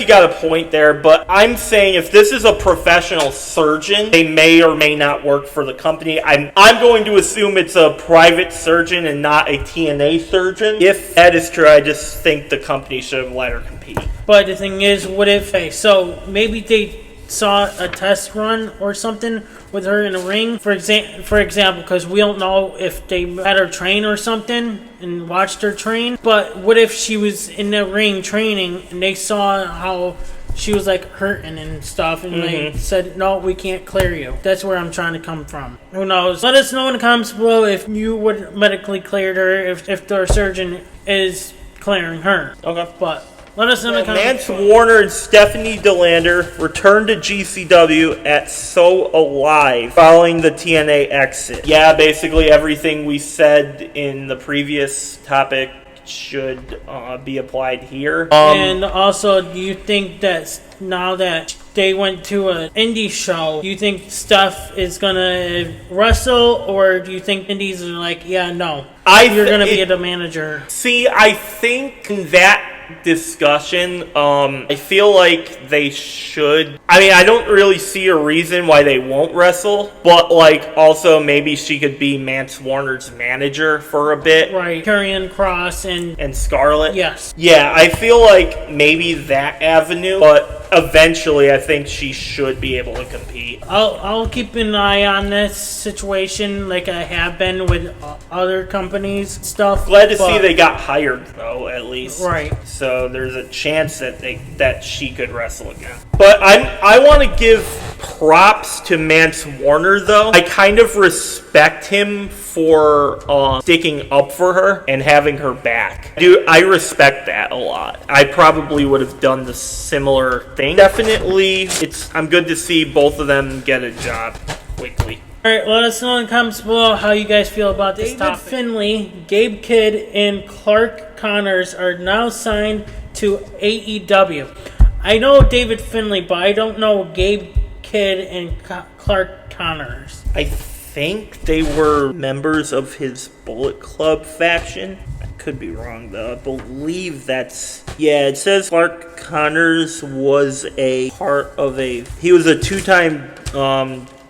got a point there, but I'm saying if this is a professional surgeon, they may or may not work for the company. I'm going to assume it's a private surgeon and not a TNA surgeon. If that is true, I just think the company should have let her compete. But the thing is, what if so maybe they saw a test run or something with her in a ring, for example, because we don't know if they had her train or something and watched her train, but what if she was in the ring training and they saw how she was like hurting and stuff and they said, no, we can't clear you. That's where I'm trying to come from. Who knows? Let us know in the comments below if you would medically clear her, if their surgeon is clearing her. Okay. But let us know in the comments. Mance Warner and Stephanie DeLander returned to GCW at So Alive following the TNA exit. Yeah, basically everything we said in the previous topic should be applied here. And also, do you think that now that they went to an indie show, do you think Steph is going to wrestle, or do you think indies are like, yeah, no, you're going to be the manager? See, I think in that discussion, I feel like they should. I mean, I don't really see a reason why they won't wrestle, but like also maybe she could be Mance Warner's manager for a bit. Right, Karrion Kross and Scarlett. Yes. Yeah, I feel like maybe that avenue, but eventually I think she should be able to compete. I'll keep an eye on this situation like I have been with other companies stuff. Glad to see they got hired though, at least. Right. So there's a chance that she could wrestle again. But I want to give props to Mance Warner though. I kind of respect him for sticking up for her and having her back. I respect that a lot. I probably would have done the similar thing. Definitely, I'm good to see both of them get a job quickly. Alright, let us know in the comments below how you guys feel about this topic. David Finlay, Gabe Kidd, and Clark Connors are now signed to AEW. I know David Finlay, but I don't know Gabe Kidd and Clark Connors. I think they were members of his Bullet Club faction. I could be wrong though. I believe that's... Yeah, it says Clark Connors was a part of he was a two-time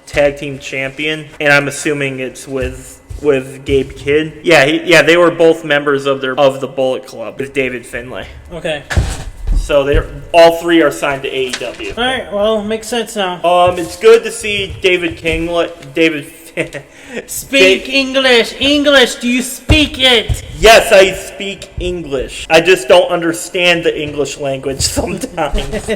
tag team champion, and I'm assuming it's with Gabe Kidd. Yeah, they were both members of the Bullet Club with David Finlay. Okay. So all three are signed to AEW. All right, well, makes sense now. It's good to see David Speak English. English, do you speak it? Yes, I speak English. I just don't understand the English language sometimes.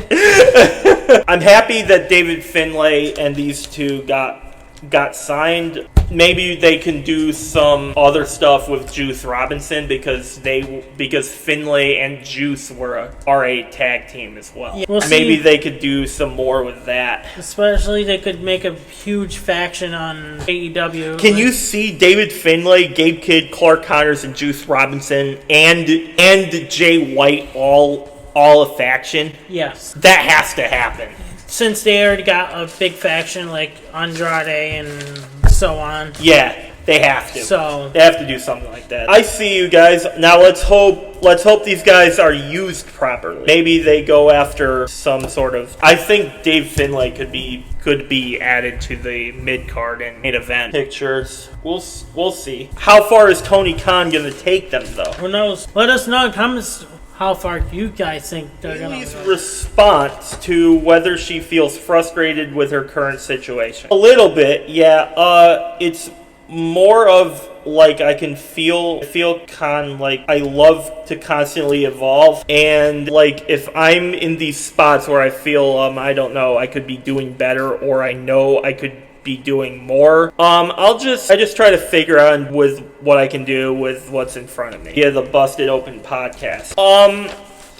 I'm happy that David Finlay and these two got signed. Maybe they can do some other stuff with Juice Robinson because Finlay and Juice are a tag team as well. Yeah, we'll maybe see. they could do some more with that. Especially they could make a huge faction on AEW. Can you see David Finlay, Gabe Kidd, Clark Connors, and Juice Robinson and Jay White all a faction? Yes. That has to happen. Since they already got a big faction like Andrade and so on. Yeah, they have to. So they have to do something like that. I see you guys. Now let's hope these guys are used properly. Maybe they go after some sort of... I think Dave Finlay could be added to the mid-card and main event pictures. We'll see. How far is Tony Khan going to take them, though? Who knows? Let us know in the comments how far you guys think they're going to go. Response to whether she feels frustrated with her current situation. A little bit, yeah. It's more of like I can feel like I love to constantly evolve, and like if I'm in these spots where I feel I don't know, I could be doing better, or I know I could be doing more, I just try to figure out with what I can do with what's in front of me. Yeah, the Busted Open podcast.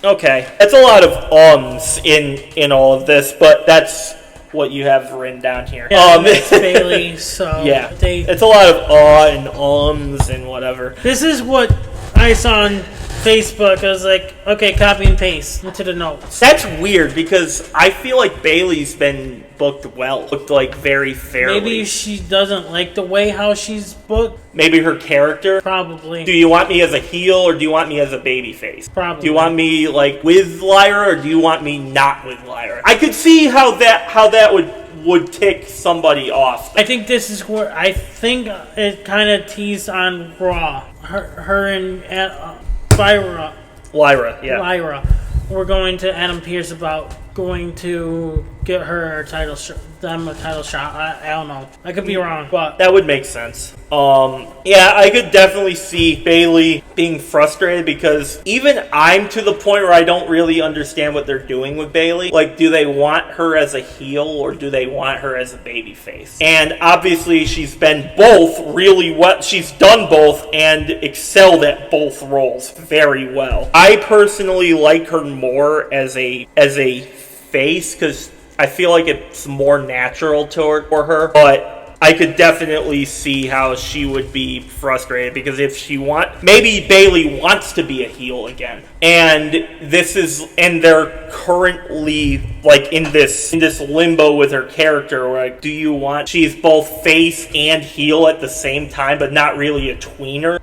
Okay, that's a lot of ums in all of this, but that's what you have written down here. Yeah, it's Bailey, so yeah, it's a lot of and ums and whatever. This is what I saw on Facebook. I was like, okay, copy and paste into the notes. That's weird because I feel like Bailey's been booked well. Booked like very fairly. Maybe she doesn't like the way how she's booked. Maybe her character. Probably. Do you want me as a heel or do you want me as a babyface? Probably. Do you want me like with Lyra or do you want me not with Lyra? I could see how that would tick somebody off. I think this is where I think it kind of teased on Raw. Her and Lyra. Lyra, yeah. Lyra. we're going to Adam Pearce about going to get her a title shot. I don't know. I could be wrong, but that would make sense. Yeah, I could definitely see Bayley being frustrated because even I'm to the point where I don't really understand what they're doing with Bayley. Like, do they want her as a heel or do they want her as a babyface? And obviously, she's been both really well. She's done both and excelled at both roles very well. I personally like her more as a face because I feel like it's more natural for her, but I could definitely see how she would be frustrated because if maybe Bayley wants to be a heel again, and they're currently like in this limbo with her character. Where, like, she's both face and heel at the same time, but not really a tweener.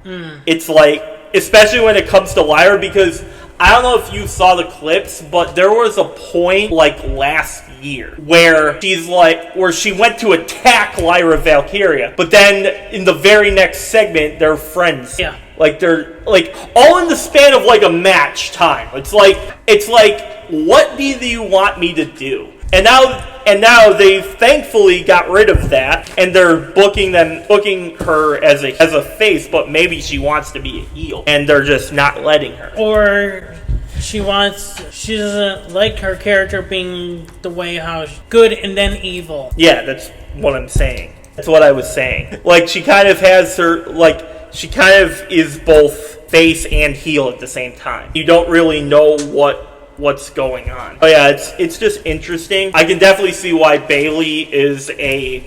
It's like, especially when it comes to Lyra, because I don't know if you saw the clips, but there was a point like last year where she went to attack Lyra Valkyria, but then in the very next segment they're friends. Yeah. Like they're like all in the span of like a match time. It's like what do you want me to do? And now they've thankfully got rid of that, and they're booking her as a face, but maybe she wants to be a heel, and they're just not letting her. Or she doesn't like her character being the way how good and then evil. Yeah, that's what I'm saying. That's what I was saying. Like, she kind of is both face and heel at the same time. You don't really know what's going on. Oh yeah, it's just interesting. I can definitely see why Bayley is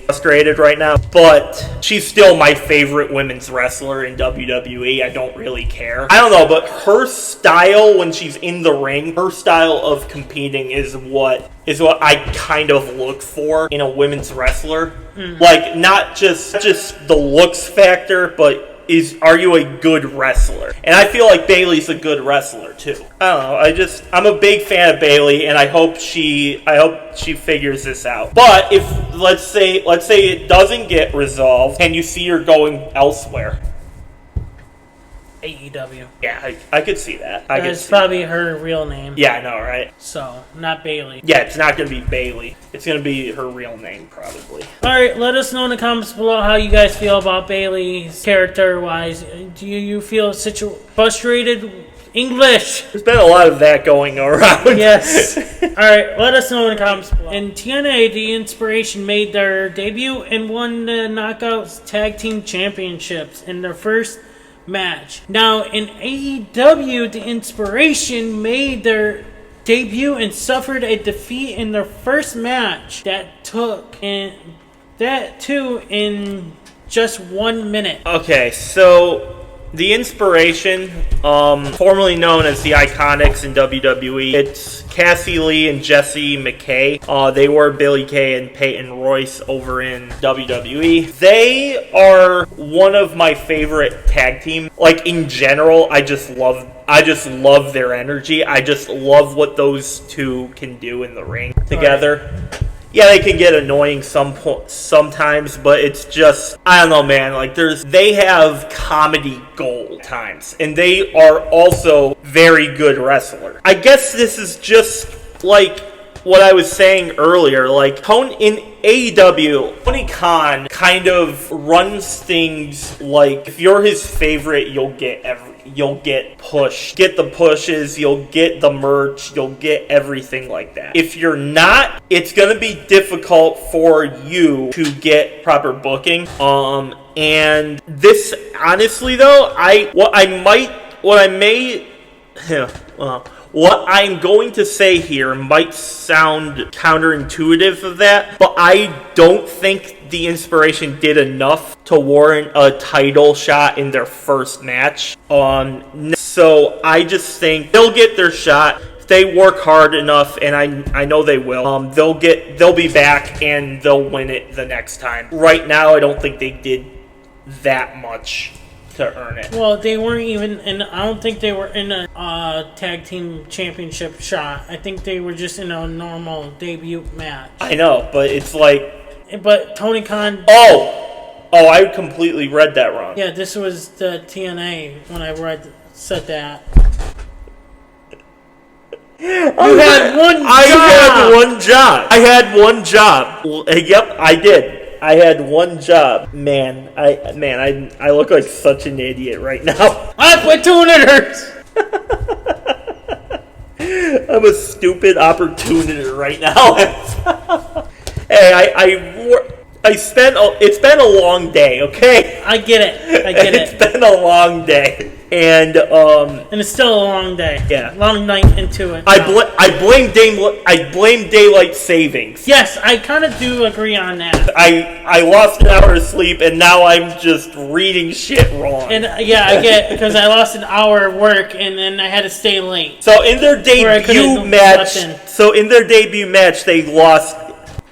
frustrated right now, but she's still my favorite women's wrestler in WWE. I don't really care. I don't know, but her style when she's in the ring, her style of competing is what I kind of look for in a women's wrestler. Like, not just the looks factor, but are you a good wrestler? And I feel like Bayley's a good wrestler too. I don't know. I'm a big fan of Bayley, and I hope she figures this out. But if let's say it doesn't get resolved, and you see her going elsewhere, AEW. Yeah, I could see that. That's probably her real name. Yeah, I know, right? So, not Bayley. Yeah, it's not going to be Bayley. It's going to be her real name, probably. Alright, let us know in the comments below how you guys feel about Bayley's character-wise. Do you feel frustrated? English! There's been a lot of that going around. Yes. Alright, let us know in the comments below. In TNA, The Inspiration made their debut and won the Knockouts Tag Team Championships in their first match. Now, in AEW, The Inspiration made their debut and suffered a defeat in their first match that in just 1 minute. Okay, so The Inspiration, formerly known as the Iconics in WWE, it's Cassie Lee and Jessie McKay. They were Billie Kay and Peyton Royce over in WWE. They are one of my favorite tag team. Like, in general, I just love their energy. I just love what those two can do in the ring together. Right. Yeah, they can get annoying sometimes, but it's just, I don't know, man. Like, they have comedy gold times, and they are also very good wrestler. I guess this is just like what I was saying earlier. Like, in AEW, Tony Khan kind of runs things like, if you're his favorite, you'll get pushed. Get the pushes, you'll get the merch, you'll get everything like that. If you're not, it's going to be difficult for you to get proper booking. And this, honestly though, what I'm going to say here might sound counterintuitive of that, but I don't think The Inspiration did enough to warrant a title shot in their first match. So I just think they'll get their shot. If they work hard enough, and I know they will, they'll be back and they'll win it the next time. Right now, I don't think they did that much to earn it. Well, they weren't even I don't think they were in a tag team championship shot. I think they were just in a normal debut match. I know, but it's like... But Tony Khan... Oh, I completely read that wrong. Yeah, this was the TNA when I said that. You had one job. I had one job. Yep, I did. I had one job. Man, I look like such an idiot right now. Opportunitors. I'm a stupid opportunity right now. Hey, it's been a long day, okay? I get it. It's been a long day. And it's still a long day. Yeah. Long night into it. I blame daylight savings. Yes, I kind of do agree on that. I lost an hour of sleep, and now I'm just reading shit wrong. And yeah, I get it, because I lost an hour of work, and then I had to stay late. So in their debut match, they lost.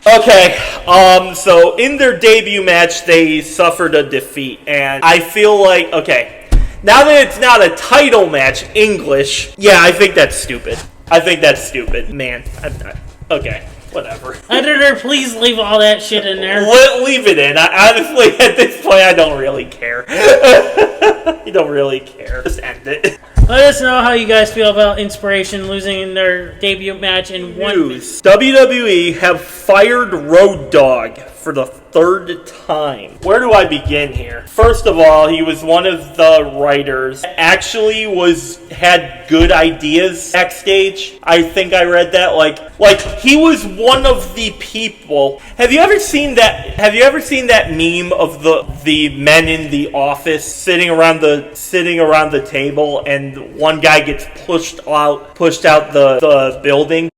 Okay, so in their debut match, they suffered a defeat, and I feel like, okay, now that it's not a title match, English, yeah, I think that's stupid. Man. Okay, whatever. Editor, please leave all that shit in there. Leave it in. Honestly, at this point, I don't really care. You don't really care. Just end it. Let us know how you guys feel about Inspiration losing in their debut match in News. WWE have fired Road Dogg for the third time. Where do I begin here? First of all, he was one of the writers. Actually had good ideas backstage. I think I read that. Like he was one of the people. Have you ever seen that meme of the men in the office sitting around the table, and one guy gets pushed out the building?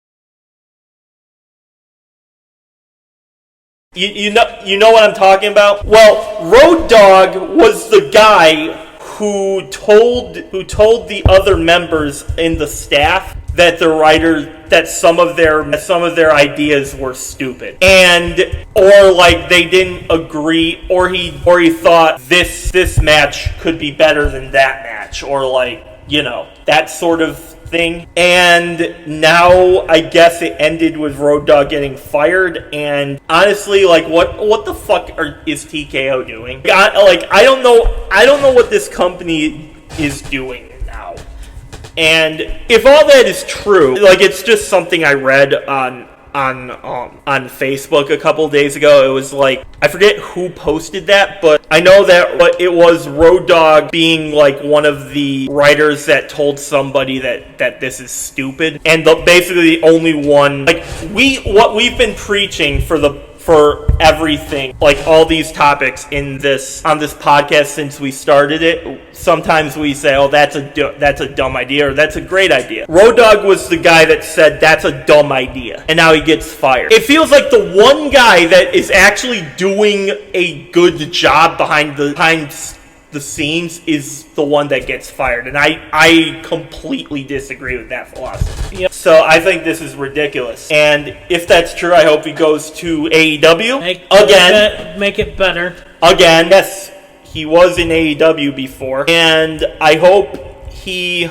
You know what I'm talking about? Well, Road Dogg was the guy who told the other members in the staff that the writers that some of their ideas were stupid, or like they didn't agree, or he thought this match could be better than that match, or like, you know, that sort of thing. And now I guess it ended with Road Dogg getting fired. And honestly, like, what the fuck is TKO doing? I don't know what this company is doing now. And if all that is true, like, it's just something I read on Facebook a couple days ago. It was like, I forget who posted that, but I know that it was Road Dogg being like one of the writers that told somebody that this is stupid, and basically the only one, like, what we've been preaching for everything, like all these topics on this podcast since we started it. Sometimes we say, oh, that's a dumb idea, or that's a great idea. Road Dogg was the guy that said that's a dumb idea, and now he gets fired. It feels like the one guy that is actually doing a good job behind the scenes is the one that gets fired, and I completely disagree with that philosophy. Yep. So I think this is ridiculous, and if that's true, I hope he goes to AEW make it better again. Yes, he was in AEW before, and I hope he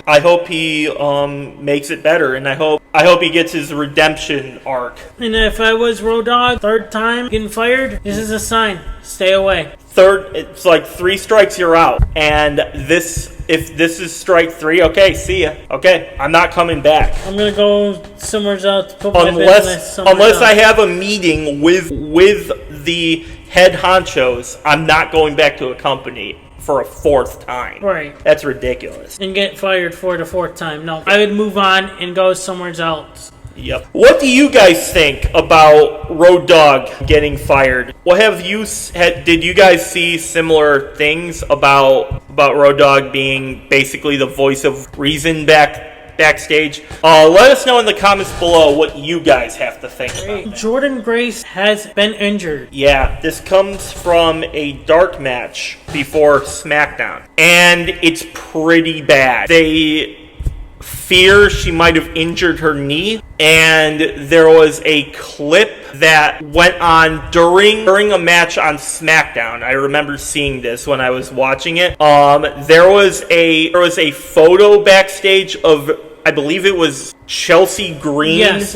makes it better, and I hope he gets his redemption arc. And if I was Road Dogg, third time getting fired, this is a sign. Stay away. It's like 3 strikes, you're out. And if this is strike 3, okay, see ya. Okay, I'm not coming back. I'm gonna go somewhere else to put my business somewhere unless else. I have a meeting with the head honchos, I'm not going back to a company for a 4th time. Right. That's ridiculous. And get fired for the 4th time. No, I would move on and go somewhere else. Yep. What do you guys think about Road Dogg getting fired? Did you guys see similar things about Road Dogg being basically the voice of reason backstage? Let us know in the comments below what you guys have to think about. Jordan Grace has been injured. Yeah, this comes from a dark match before SmackDown, and it's pretty bad. They fear she might have injured her knee, and there was a clip that went on during a match on SmackDown. I remember seeing this when I was watching it. There was a photo backstage of I believe it was Chelsea Green. Yes,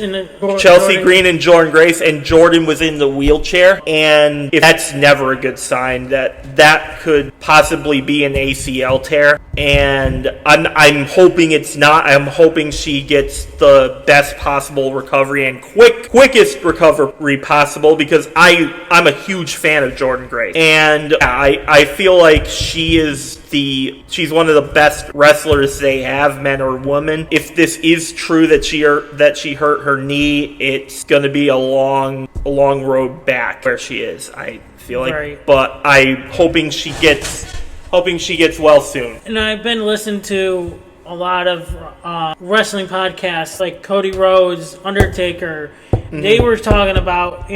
Chelsea Green and Jordynne Grace, and Jordynne was in the wheelchair. And that's never a good sign. That could possibly be an ACL tear. And I'm hoping it's not. I'm hoping she gets the best possible recovery and quickest recovery possible, because I'm a huge fan of Jordynne Grace. And I feel like she's one of the best wrestlers they have, men or women. If this is true that she hurt her knee, it's going to be a long road back where she is, I feel like. Right. But I'm hoping she gets well soon. And I've been listening to a lot of wrestling podcasts like Cody Rhodes, Undertaker. Mm-hmm. They were talking about,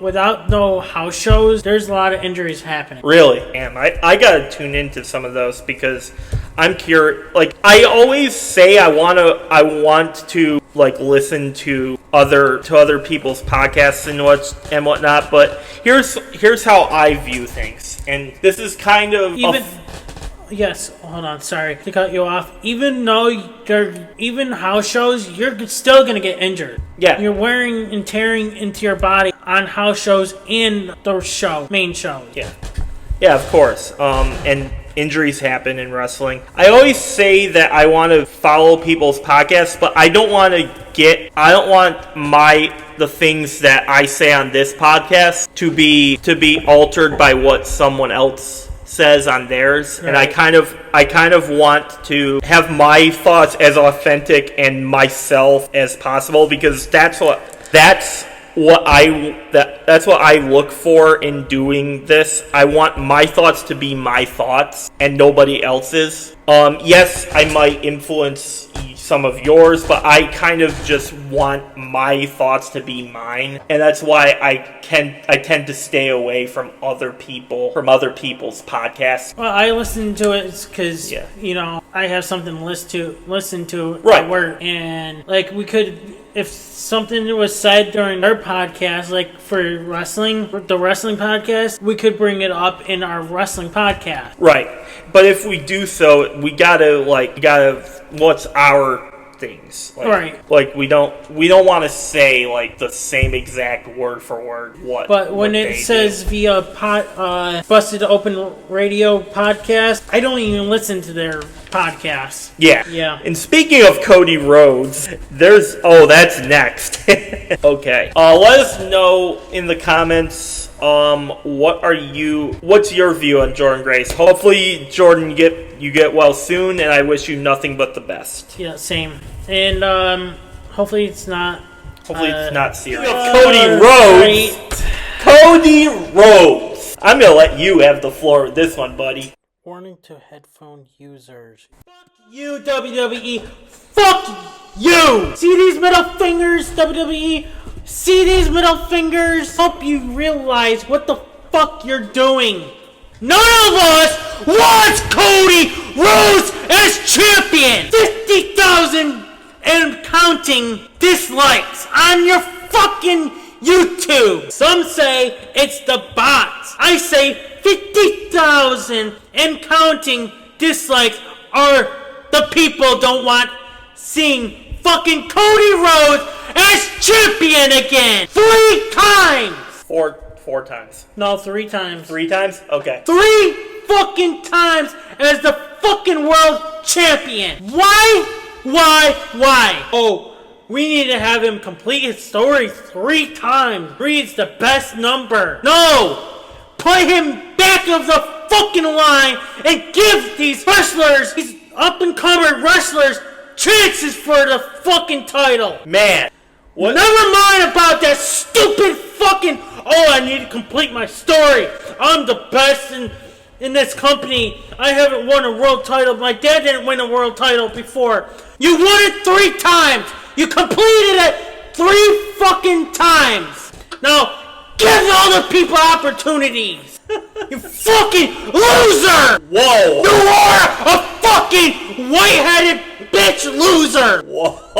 without no house shows, there's a lot of injuries happening. Really? Damn, I gotta tune into some of those, because I'm curious. Like, I always say I want to like listen to other people's podcasts and whatnot, but here's how I view things, and this is kind of Yes, hold on, sorry to cut you off. Even though even house shows, you're still going to get injured. Yeah. You're wearing and tearing into your body on house shows and the main show. Yeah. Yeah, of course. And injuries happen in wrestling. I always say that I want to follow people's podcasts, but I don't want the things that I say on this podcast to be altered by what someone else says on theirs. Right. And I kind of want to have my thoughts as authentic and myself as possible, because that's what I look for in doing this. I want my thoughts to be my thoughts and nobody else's. Yes, I might influence some of yours, but I kind of just want my thoughts to be mine, and that's why I tend to stay away from other people's podcasts. Well, I listen to it because I have something to listen to right. At work, and like if something was said during their podcast, like for the wrestling podcast, we could bring it up in our wrestling podcast. Right. But if we do so, we gotta what's our things? Right. Like we don't want to say like the same exact word for word what. But when it says via Busted Open Radio podcast, I don't even listen to their podcast. Yeah. Yeah. And speaking of Cody Rhodes, that's next. Okay. Let us know in the comments. What's your view on Jordynne Grace? Hopefully, Jordan, you get well soon, and I wish you nothing but the best. Yeah, same. And hopefully it's not. It's not serious. Cody Rhodes. I'm gonna let you have the floor with this one, buddy. Warning to headphone users. Fuck you, WWE. Fuck you. See these middle fingers, WWE. See these middle fingers? Hope you realize what the fuck you're doing. None of us wants Cody Rhodes as champion. 50,000 and counting dislikes on your fucking YouTube. Some say it's the bots. I say 50,000 and counting dislikes are the people don't want seeing fucking Cody Rhodes as champion again! 3 times! Four times. No, 3 times. 3 times? Okay. 3 fucking times as the fucking world champion! Why? Oh, we need to have him complete his story 3 times. 3 is the best number. No! Put him back of the fucking line and give these wrestlers, these up-and-coming wrestlers, chances for the fucking title. Man. What? Never mind about that stupid fucking, I need to complete my story. I'm the best in this company. I haven't won a world title. My dad didn't win a world title before. You won it 3 times. You completed it 3 fucking times. Now, give other people opportunities. You fucking loser. Whoa. You are a fucking white-headed bitch loser. Whoa.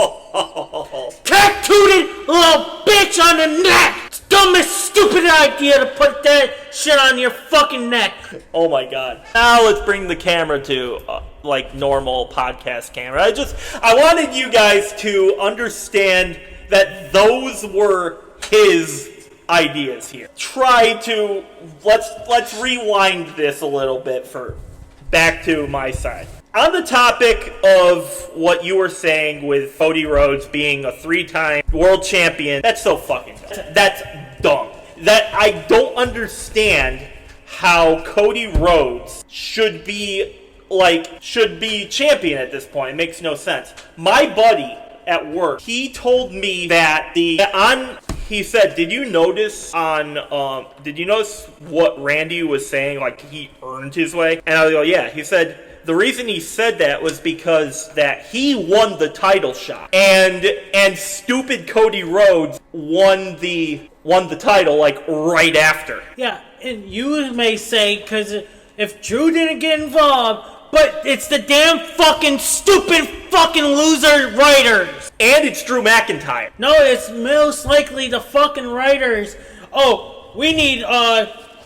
Tattooed little bitch on the neck. Dumbest, stupid idea to put that shit on on your fucking neck. Oh my god. Now let's bring the camera to normal podcast camera. I wanted you guys to understand that those were his ideas here. Let's rewind this a little bit back to my side. On the topic of what you were saying with Cody Rhodes being a 3-time world champion, that's so fucking dumb. That's dumb. That I don't understand how Cody Rhodes should be champion at this point. It makes no sense. My buddy at work, he told me that he said, did you notice what Randy was saying? Like, he earned his way? And I go, yeah. He said, the reason he said that was because that he won the title shot. And stupid Cody Rhodes won the title, right after. Yeah, and you may say, because if Drew didn't get involved, but it's the damn fucking stupid fucking loser writers. And it's Drew McIntyre. No, it's most likely the fucking writers. Oh, we need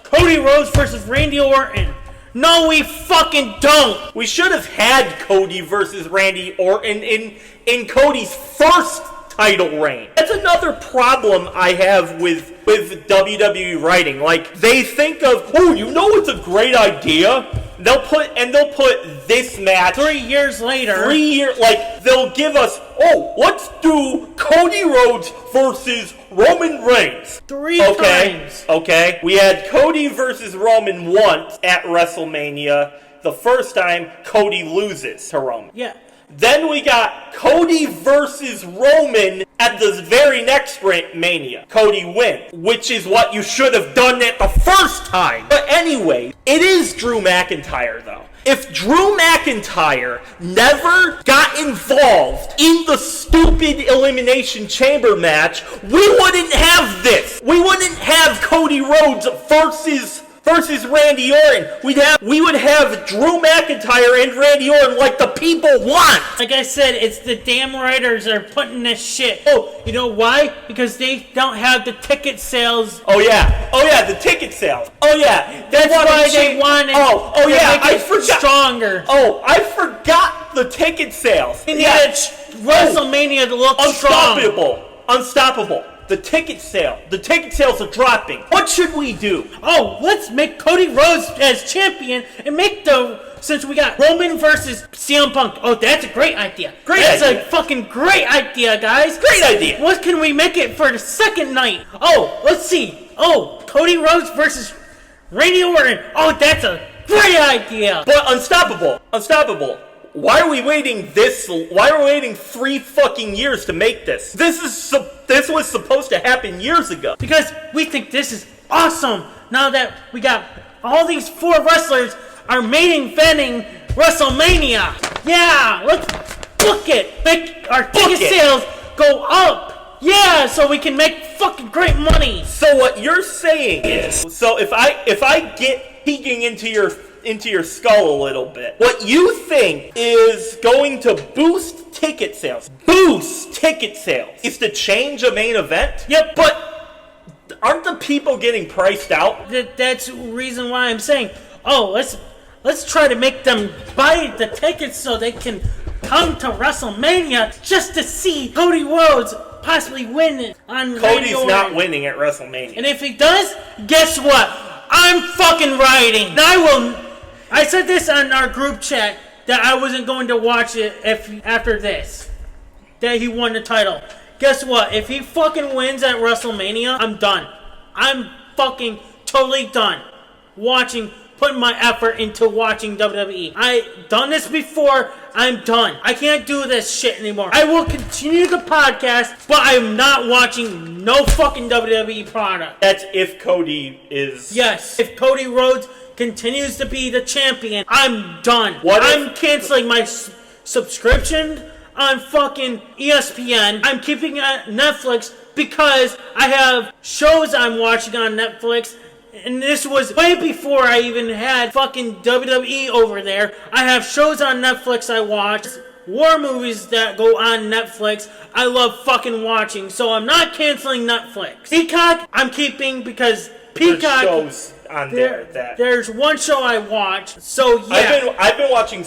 Cody Rhodes versus Randy Orton. No, we fucking don't. We should have had Cody versus Randy Orton in Cody's first title reign. That's another problem I have with WWE writing. Like, they think of, it's a great idea. They'll put this match 3 years later. They'll give us, let's do Cody Rhodes versus Roman Reigns. 3 times. Okay. We had Cody versus Roman once at WrestleMania. The first time, Cody loses to Roman. Yeah. Then we got Cody versus Roman at the very next Mania. Cody wins, which is what you should have done at the first time. But anyway, it is Drew McIntyre, though. If Drew McIntyre never got involved in the stupid Elimination Chamber match, we wouldn't have this. We wouldn't have Cody Rhodes versus Randy Orton. We would have Drew McIntyre and Randy Orton like the people want. Like I said, it's the damn writers that are putting this shit. Oh, you know why? Because they don't have the ticket sales. Oh yeah, the ticket sales. Oh yeah, that's why they wanted. Oh yeah, I forgot. Stronger. Oh, I forgot the ticket sales. They needed WrestleMania to look Unstoppable. The ticket sales are dropping. What should we do? Oh, let's make Cody Rhodes as champion and since we got Roman versus CM Punk. Oh, that's a great idea. That's a fucking great idea, guys. Great idea. What can we make it for the second night? Oh, let's see. Oh, Cody Rhodes versus Randy Orton. Oh, that's a great idea. But unstoppable. Why are we waiting 3 fucking years to make this? This was supposed to happen years ago. Because we think this is awesome. Now that we got all these 4 wrestlers are main eventing WrestleMania. Yeah, let's book it. Make our ticket sales go up. Yeah, so we can make fucking great money. So what you're saying is, if I get peeking into your skull a little bit, what you think is going to boost ticket sales is to change a main event? Yep. But aren't the people getting priced out? That's the reason why I'm saying, let's try to make them buy the tickets so they can come to WrestleMania just to see Cody Rhodes possibly win on Cody's not winning at WrestleMania. And if he does, guess what? I'm fucking riding. I said this on our group chat that I wasn't going to watch it after this. That he won the title. Guess what? If he fucking wins at WrestleMania, I'm done. I'm fucking totally done putting my effort into watching WWE. I've done this before. I'm done. I can't do this shit anymore. I will continue the podcast, but I'm not watching no fucking WWE product. That's if Cody is... Yes. If Cody Rhodes continues to be the champion, I'm done. I'm canceling my subscription on fucking ESPN. I'm keeping it on Netflix because I have shows I'm watching on Netflix. And this was way before I even had fucking WWE over there. I have shows on Netflix I watch. War movies that go on Netflix I love fucking watching. So I'm not canceling Netflix. Peacock I'm keeping because Peacock... on there that there's one show I watched. So yeah, I've been watching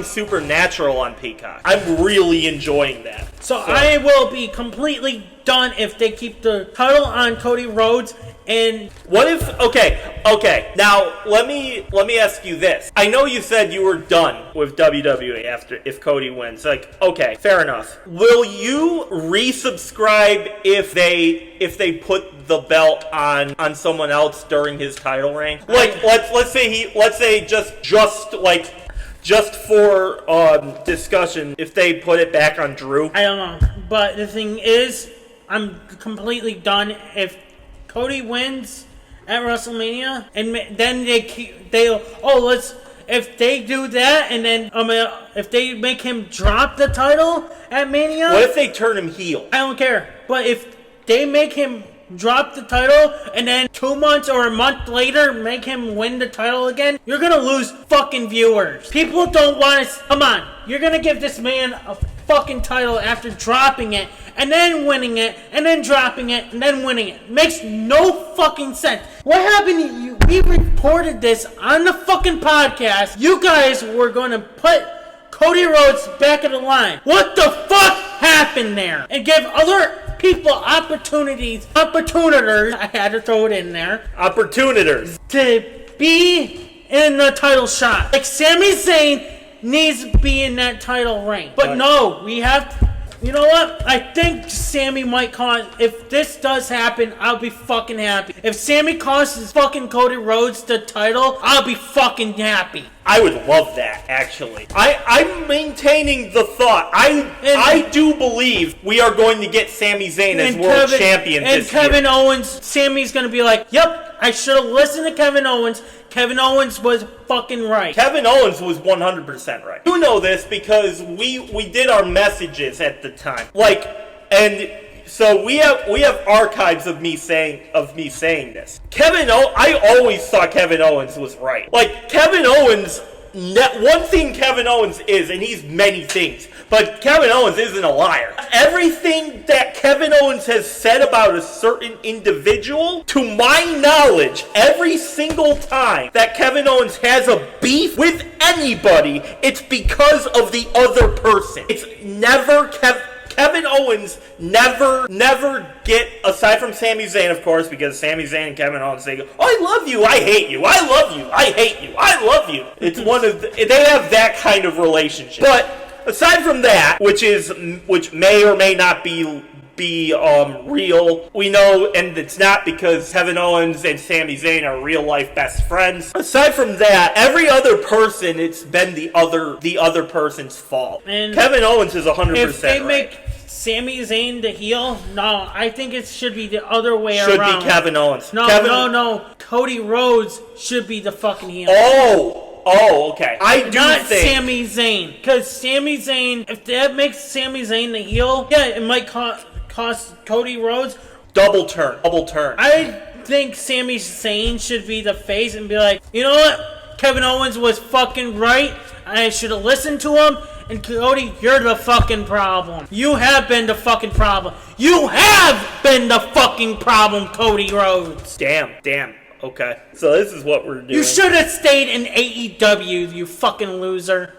Supernatural on Peacock. I'm really enjoying that. So I will be completely done if they keep the title on Cody Rhodes. And what if? Okay. Now let me ask you this. I know you said you were done with WWE if Cody wins. Like, okay, fair enough. Will you resubscribe if they put the belt on someone else during his title reign? Like, let's say just for discussion, if they put it back on Drew. I don't know, but the thing is, I'm completely done if Cody wins at WrestleMania, and then if they do that, and then if they make him drop the title at Mania. What if they turn him heel? I don't care, but if they make him drop the title, and then 2 months or a month later make him win the title again, you're gonna lose fucking viewers. People don't want to. Come on, you're gonna give this man a fucking title after dropping it, and then winning it, and then dropping it, and then winning it. Makes no fucking sense. What happened to you? We reported this on the fucking podcast. You guys were gonna put Cody Rhodes back in the line. What the fuck happened there? And give other people opportunitors, I had to throw it in there, opportunitors to be in the title shot. Like Sami Zayn needs to be in that title reign. But no, we have to, you know what? I think Sami might cost, if this does happen, I'll be fucking happy. If Sami costs fucking Cody Rhodes the title, I'll be fucking happy. I would love that, actually. I'm maintaining the thought. I do believe we are going to get Sami Zayn as world champion this year. And Kevin Owens, Sami's going to be like, yep, I should have listened to Kevin Owens. Kevin Owens was fucking right. Kevin Owens was 100% right. You know this because we did our messages at the time. So we have archives of me saying this. I always thought Kevin Owens was right. Like, Kevin Owens, one thing Kevin Owens is, and he's many things, but Kevin Owens isn't a liar. Everything that Kevin Owens has said about a certain individual, to my knowledge, every single time that Kevin Owens has a beef with anybody, it's because of the other person. It's never Kevin Owens never get, aside from Sami Zayn, of course, because Sami Zayn and Kevin Owens, they go, I love you, I hate you, I love you, I hate you, I love you. It's they have that kind of relationship. But aside from that, which may or may not be real, we know, and it's not because Kevin Owens and Sami Zayn are real life best friends. Aside from that, every other person, it's been the other person's fault. And Kevin Owens is 100% if they right. make Sami Zayn the heel, no, I think it should be the other way around. Should be Kevin Owens. No. Cody Rhodes should be the fucking heel. Oh, okay. Not Sami Zayn, because Sami Zayn, if that makes Sami Zayn the heel, yeah, it might cost Cody Rhodes double turn. I think Sami Zayn should be the face and be like, you know what? Kevin Owens was fucking right. I should have listened to him. And Cody, you're the fucking problem. You have been the fucking problem. You have been the fucking problem, Cody Rhodes. Damn. Okay. So this is what we're doing. You should have stayed in AEW, you fucking loser.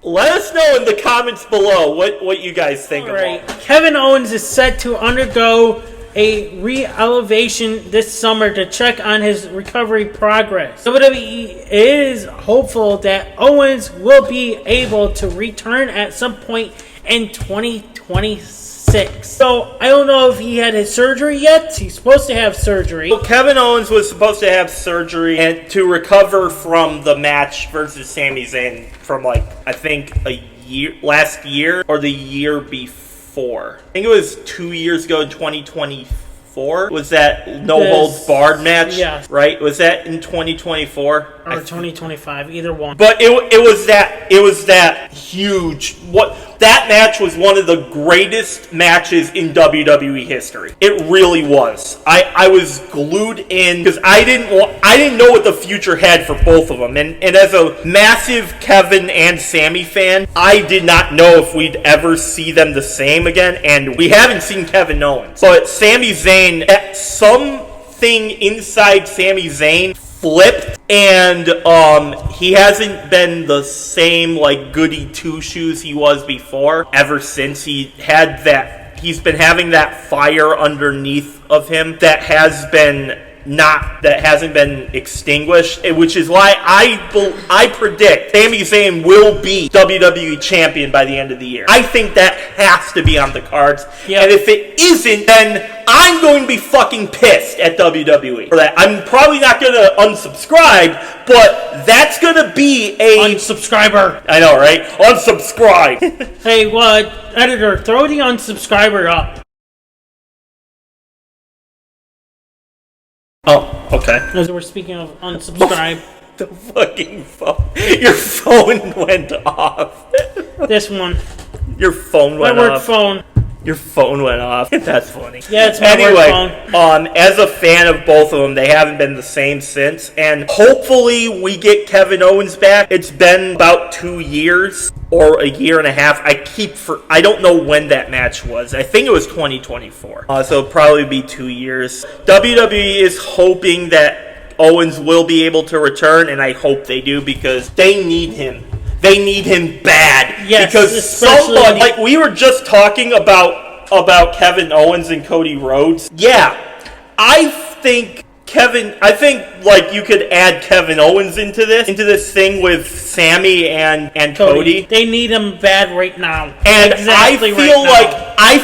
Let us know in the comments below what you guys think of it. Kevin Owens is set to undergo a re-elevation this summer to check on his recovery progress. WWE is hopeful that Owens will be able to return at some point in 2026. So, I don't know if he had his surgery yet. He's supposed to have surgery. Well, Kevin Owens was supposed to have surgery and to recover from the match versus Sami Zayn from, I think last year or the year before. I think it was 2 years ago in 2024. Was that no holds barred match? Yeah. Right? Was that in 2024? Or 2025, either one. But it was that huge. That match was one of the greatest matches in WWE history. It really was. I was glued in because I didn't know what the future had for both of them. And as a massive Kevin and Sammy fan, I did not know if we'd ever see them the same again. And we haven't seen Kevin Owens. But Sami Zayn, something inside Sami Zayn flipped, and he hasn't been the same like goody two shoes he was before ever since he's been having that fire underneath of him that hasn't been extinguished, which is why I predict Sami Zayn will be WWE champion by the end of the year. I think that has to be on the cards. Yep. And if it isn't, then I'm going to be fucking pissed at WWE for that. I'm probably not going to unsubscribe, but that's going to be a unsubscriber. I know, right? Unsubscribe. Hey, editor, throw the unsubscriber up. Oh, okay. As we're speaking of unsubscribe. The fucking phone. Your phone went off. This one. Your phone went off. My work phone. Your phone went off. That's funny. Yeah, it's my work phone. As a fan of both of them, they haven't been the same since. And hopefully we get Kevin Owens back. It's been about 2 years or a year and a half. I don't know when that match was. I think it was 2024. So it'll probably be 2 years. WWE is hoping that Owens will be able to return, and I hope they do because they need him. They need him bad. Yes, because somebody, like we were just talking about Kevin Owens and Cody Rhodes. Yeah, I think like you could add Kevin Owens into this thing with Sammy and Cody. They need him bad right now. And I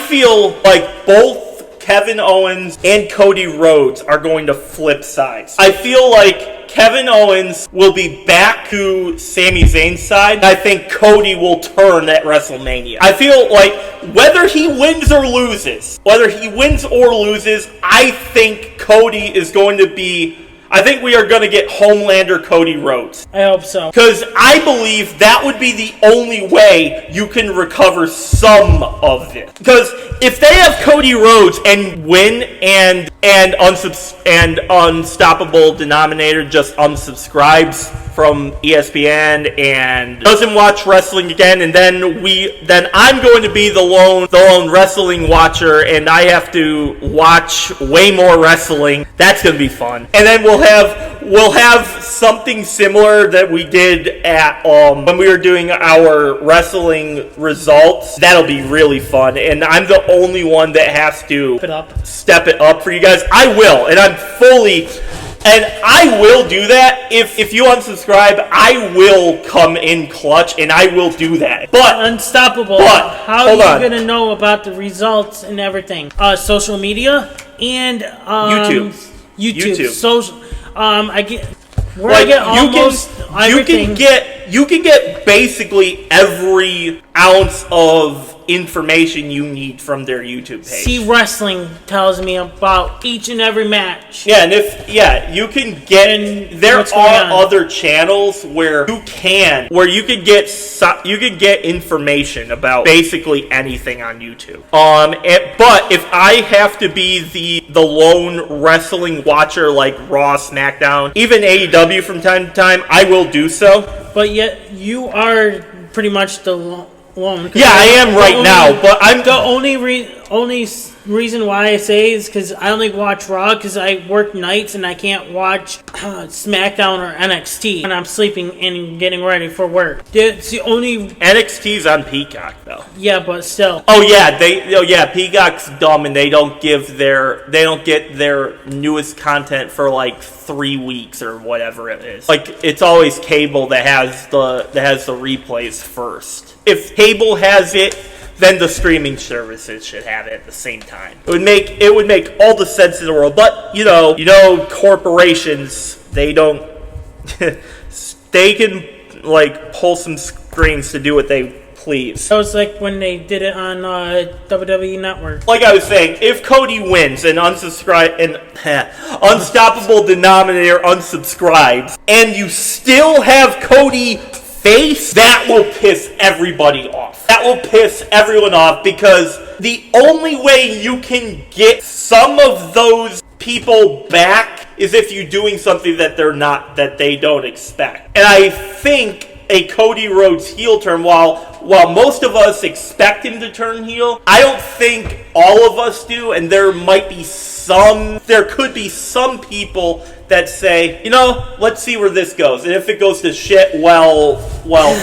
feel like both Kevin Owens and Cody Rhodes are going to flip sides. I feel like Kevin Owens will be back to Sami Zayn's side. I think Cody will turn at WrestleMania. I feel like whether he wins or loses, I think Cody is going to be... I think we are going to get Homelander Cody Rhodes. I hope so. Because I believe that would be the only way you can recover some of this. Because if they have Cody Rhodes and win and Unstoppable Denominator just unsubscribes from ESPN and doesn't watch wrestling again, and then I'm going to be the lone wrestling watcher, and I have to watch way more wrestling. That's going to be fun. And then we'll have something similar that we did at when we were doing our wrestling results. That'll be really fun, and I'm the only one that has to step it up for you guys. I will, and I will do that. If you unsubscribe, I will come in clutch, and I will do that. But Unstoppable. How are you going to know about the results and everything? Social media and YouTube. Social. I get almost everything. You can get basically every ounce of information you need from their YouTube page. See Wrestling tells me about each and every match. Yeah, and you can get. There are other channels where you can get information about basically anything on YouTube. But if I have to be the lone wrestling watcher like Raw, SmackDown, even AEW from time to time, I will do so. But yet you are pretty much the lone. Yeah, I am right now, but I'm the only reason why I say is because I only watch Raw because I work nights and I can't watch SmackDown or NXT when I'm sleeping and getting ready for work. It's the only NXT's on Peacock though. Yeah, but still. Oh yeah, Peacock's dumb and they don't get their newest content for like 3 weeks or whatever it is. Like it's always cable that has the replays first. If cable has it, then the streaming services should have it at the same time. It would make all the sense in the world. But you know, corporations, they don't. They can like pull some strings to do what they please. That was like when they did it on WWE Network. Like I was saying, if Cody wins and unsubscribe and Unstoppable Denominator unsubscribes, and you still have Cody face, that will piss everybody off. That will piss everyone off because the only way you can get some of those people back is if you're doing something that they don't expect. And I think a Cody Rhodes heel turn, while most of us expect him to turn heel, I don't think all of us do, and there could be some people that say, let's see where this goes. And if it goes to shit, well,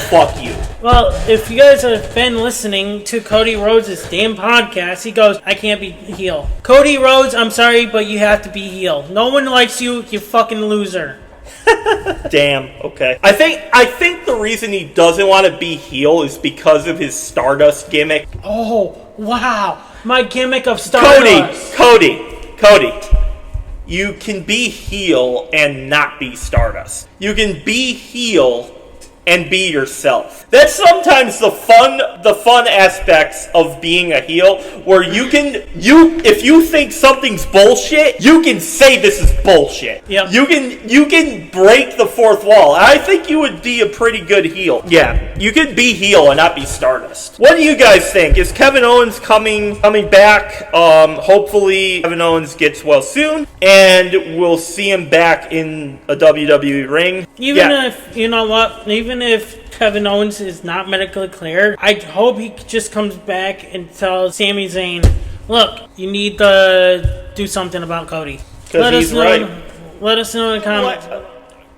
fuck you. Well, if you guys have been listening to Cody Rhodes' damn podcast, he goes, I can't be heel. Cody Rhodes, I'm sorry, but you have to be heel. No one likes you, you fucking loser. Damn, okay. I think the reason he doesn't want to be heel is because of his Stardust gimmick. Oh, wow. My gimmick of Stardust. Cody. You can be heel and not be Stardust. You can be heel and be yourself. That's sometimes the fun aspects of being a heel, where if you think something's bullshit, you can say this is bullshit. Yep. You can break the fourth wall. And I think you would be a pretty good heel. Yeah, you could be heel and not be Stardust. What do you guys think? Is Kevin Owens coming back? Hopefully Kevin Owens gets well soon, and we'll see him back in a WWE ring. Even if Kevin Owens is not medically cleared, I hope he just comes back and tells Sami Zayn, look, you need to do something about Cody. Because he's right. Let us know in the comments.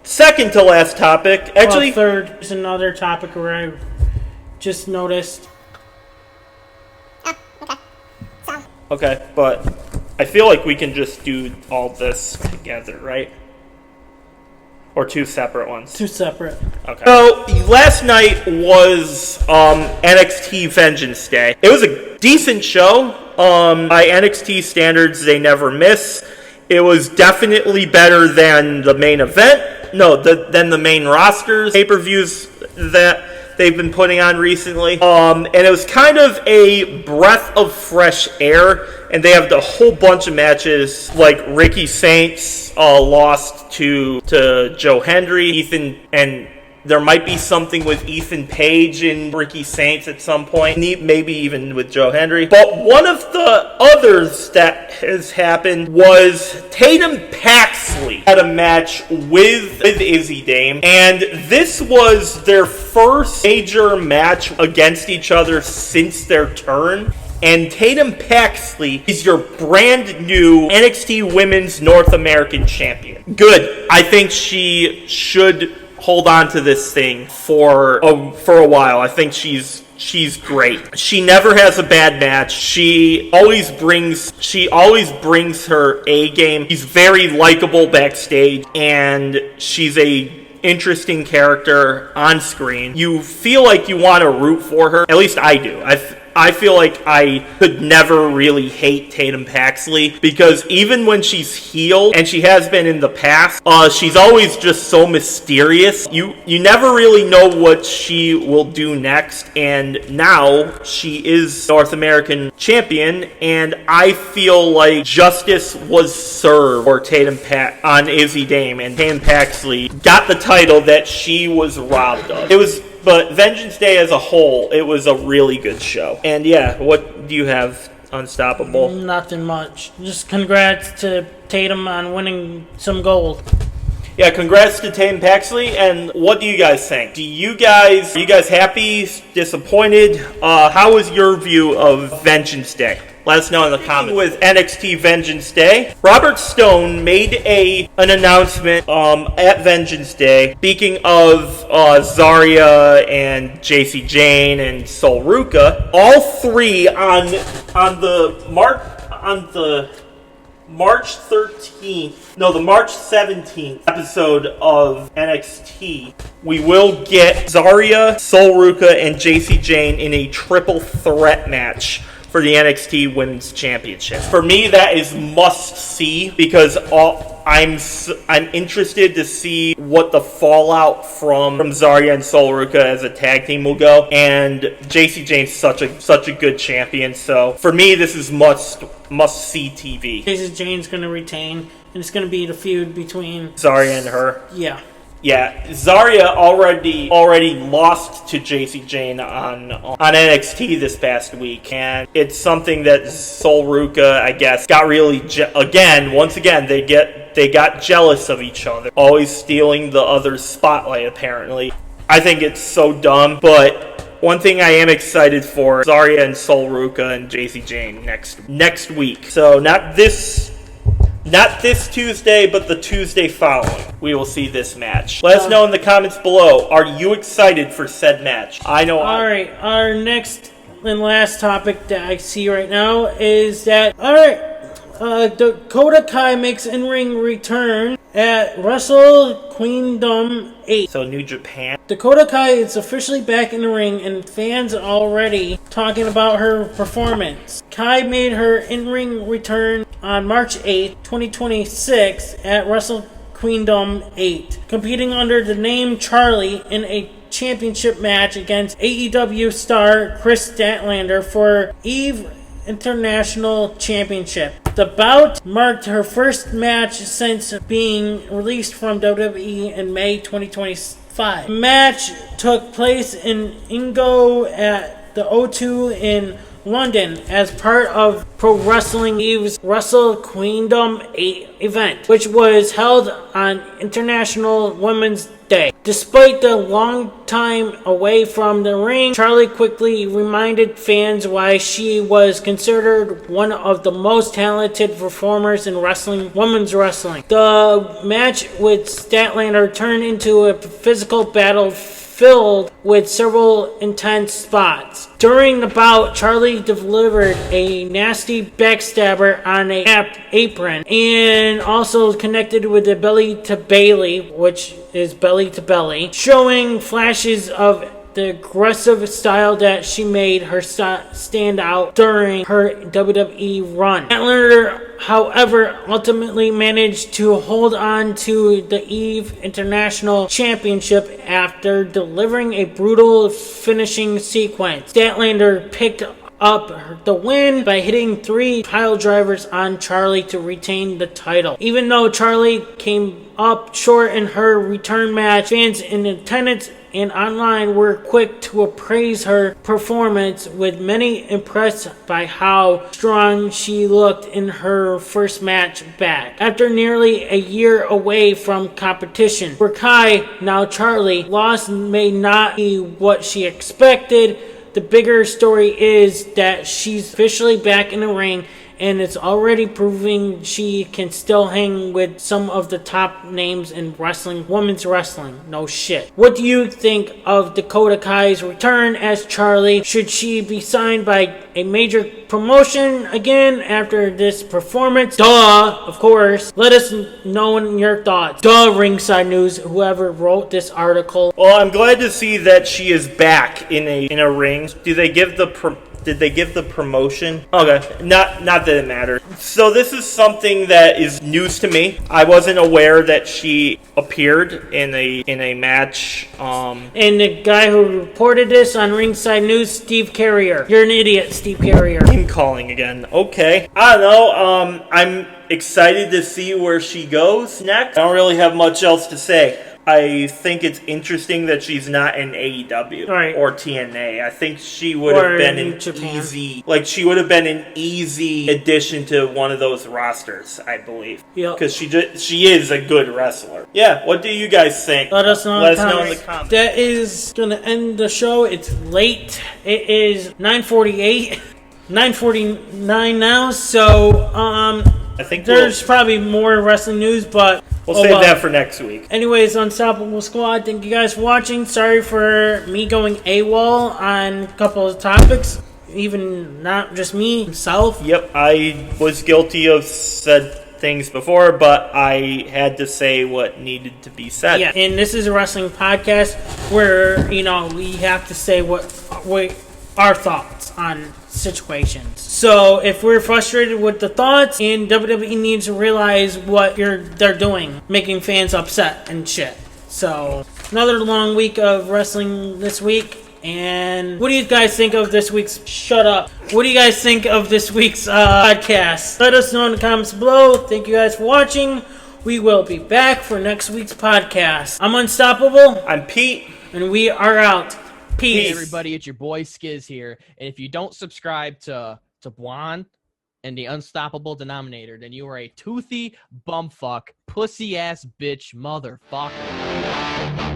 Second to last topic. Actually, third is another topic where I just noticed. Okay, but I feel like we can just do all this together, right? Or two separate ones? Two separate. Okay. So, last night was NXT Vengeance Day. It was a decent show. By NXT standards, they never miss. It was definitely better than the main event. Than the main rosters pay-per-views that they've been putting on recently. And it was kind of a breath of fresh air. And they have a whole bunch of matches, like Ricky Saints lost to Joe Hendry, and there might be something with Ethan Page and Ricky Saints at some point, maybe even with Joe Hendry. But one of the others that has happened was Tatum Paxley had a match with Izzy Dame, and this was their first major match against each other since their turn. And Tatum Paxley is your brand new NXT Women's North American Champion. Good. I think she should hold on to this thing for a while. I think she's great. She never has a bad match. She always brings her A game. She's very likable backstage, and she's a interesting character on screen. You feel like you want to root for her. At least I do. I feel like I could never really hate Tatum Paxley, because even when she's heel, and she has been in the past, she's always just so mysterious. You never really know what she will do next, and now she is North American Champion, and I feel like justice was served for on Izzy Dame, and Tatum Paxley got the title that she was robbed of. But Vengeance Day as a whole, it was a really good show. And yeah, what do you have, Unstoppable? Nothing much. Just congrats to Tatum on winning some gold. Yeah, congrats to Tatum Paxley. And what do you guys think? Are you guys happy, disappointed? How was your view of Vengeance Day? Let us know in the comments. With NXT Vengeance Day, Robert Stone made an announcement at Vengeance Day. Speaking of Zarya and JC Jane and Sol Ruka, all three on the March 17th episode of NXT, we will get Zarya, Sol Ruka, and JC Jane in a triple threat match for the NXT Women's Championship. For me, that is must see, because I'm interested to see what the fallout from Zarya and Sol Ruka as a tag team will go. And JC Jane's such a good champion, so for me, this is must see TV. JC Jane's going to retain, and it's going to be the feud between Zarya and her. Yeah. Yeah, Zarya already lost to Jacy Jane on NXT this past week, and it's something that Sol Ruka, I guess, got really once again they got jealous of each other, always stealing the other's spotlight. Apparently, I think it's so dumb, but one thing I am excited for: Zarya and Sol Ruka and Jacy Jane next week. So not this Tuesday, but the Tuesday following, we will see this match. Let us know in the comments below. Are you excited for said match? I know. All right. Our next and last topic that I see right now is that Dakota Kai makes in-ring return at Wrestle Queendom 8. So New Japan. Dakota Kai is officially back in the ring, and fans are already talking about her performance. Kai made her in-ring return on March 8th, 2026 at Wrestle Queendom 8, competing under the name Charlie in a championship match against AEW star Chris Statlander for EVE International Championship. The bout marked her first match since being released from WWE in May 2025. The match took place in Ingo at the O2 in London as part of Pro Wrestling EVE's Wrestle Queendom 8 event, which was held on International Women's Day. Despite the long time away from the ring, Charlie quickly reminded fans why she was considered one of the most talented performers in women's wrestling. The match with Statlander turned into a physical battle filled with several intense spots. During the bout, Charlie delivered a nasty backstabber on an apron and also connected with the belly to Bailey, which is belly to belly, showing flashes of the aggressive style that she made her stand out during her WWE run. Statlander, however, ultimately managed to hold on to the EVE International Championship after delivering a brutal finishing sequence. Statlander picked up the win by hitting 3 pile drivers on Charlie to retain the title. Even though Charlie came up short in her return match, fans in attendance and online were quick to appraise her performance, with many impressed by how strong she looked in her first match back. After nearly a year away from competition, for Kai, now Charlie, loss may not be what she expected. The bigger story is that she's officially back in the ring, and it's already proving she can still hang with some of the top names in wrestling, women's wrestling. No shit. What do you think of Dakota Kai's return as Charlie? Should she be signed by a major promotion again after this performance? Duh, of course. Let us know in your thoughts. Duh, Ringside News, whoever wrote this article. Well, I'm glad to see that she is back in a ring. Did they give the promotion? Okay, not that it matters. So this is something that is news to me. I wasn't aware that she appeared in a match. And the guy who reported this on Ringside News, Steve Carrier. You're an idiot, Steve Carrier. Name calling again. Okay. I don't know. I'm excited to see where she goes next. I don't really have much else to say. I think it's interesting that she's not in AEW or TNA. I think she would have been she would have been an easy addition to one of those rosters, I believe. Yep. Because she is a good wrestler. Yeah, what do you guys think? Let us know in the comments. That is going to end the show. It's late. It is 9:48. 9:49 now, so I think there's probably more wrestling news, but we'll save that for next week. Anyways, Unstoppable Squad, thank you guys for watching. Sorry for me going AWOL on a couple of topics, even not just me, himself. Yep, I was guilty of said things before, but I had to say what needed to be said. Yeah, and this is a wrestling podcast where, we have to say what our thoughts on situations. So if we're frustrated with the thoughts, and WWE needs to realize what they're doing, making fans upset and shit. So another long week of wrestling this week. And what do you guys think of this week's What do you guys think of this week's podcast? Let us know in the comments below. Thank you guys for watching. We will be back for next week's podcast. I'm Unstoppable. I'm Pete. And we are out. Peace. Hey everybody, it's your boy Skiz here. And if you don't subscribe to Blonde and the Unstoppable Denominator, then you are a toothy bumfuck, pussy ass bitch motherfucker.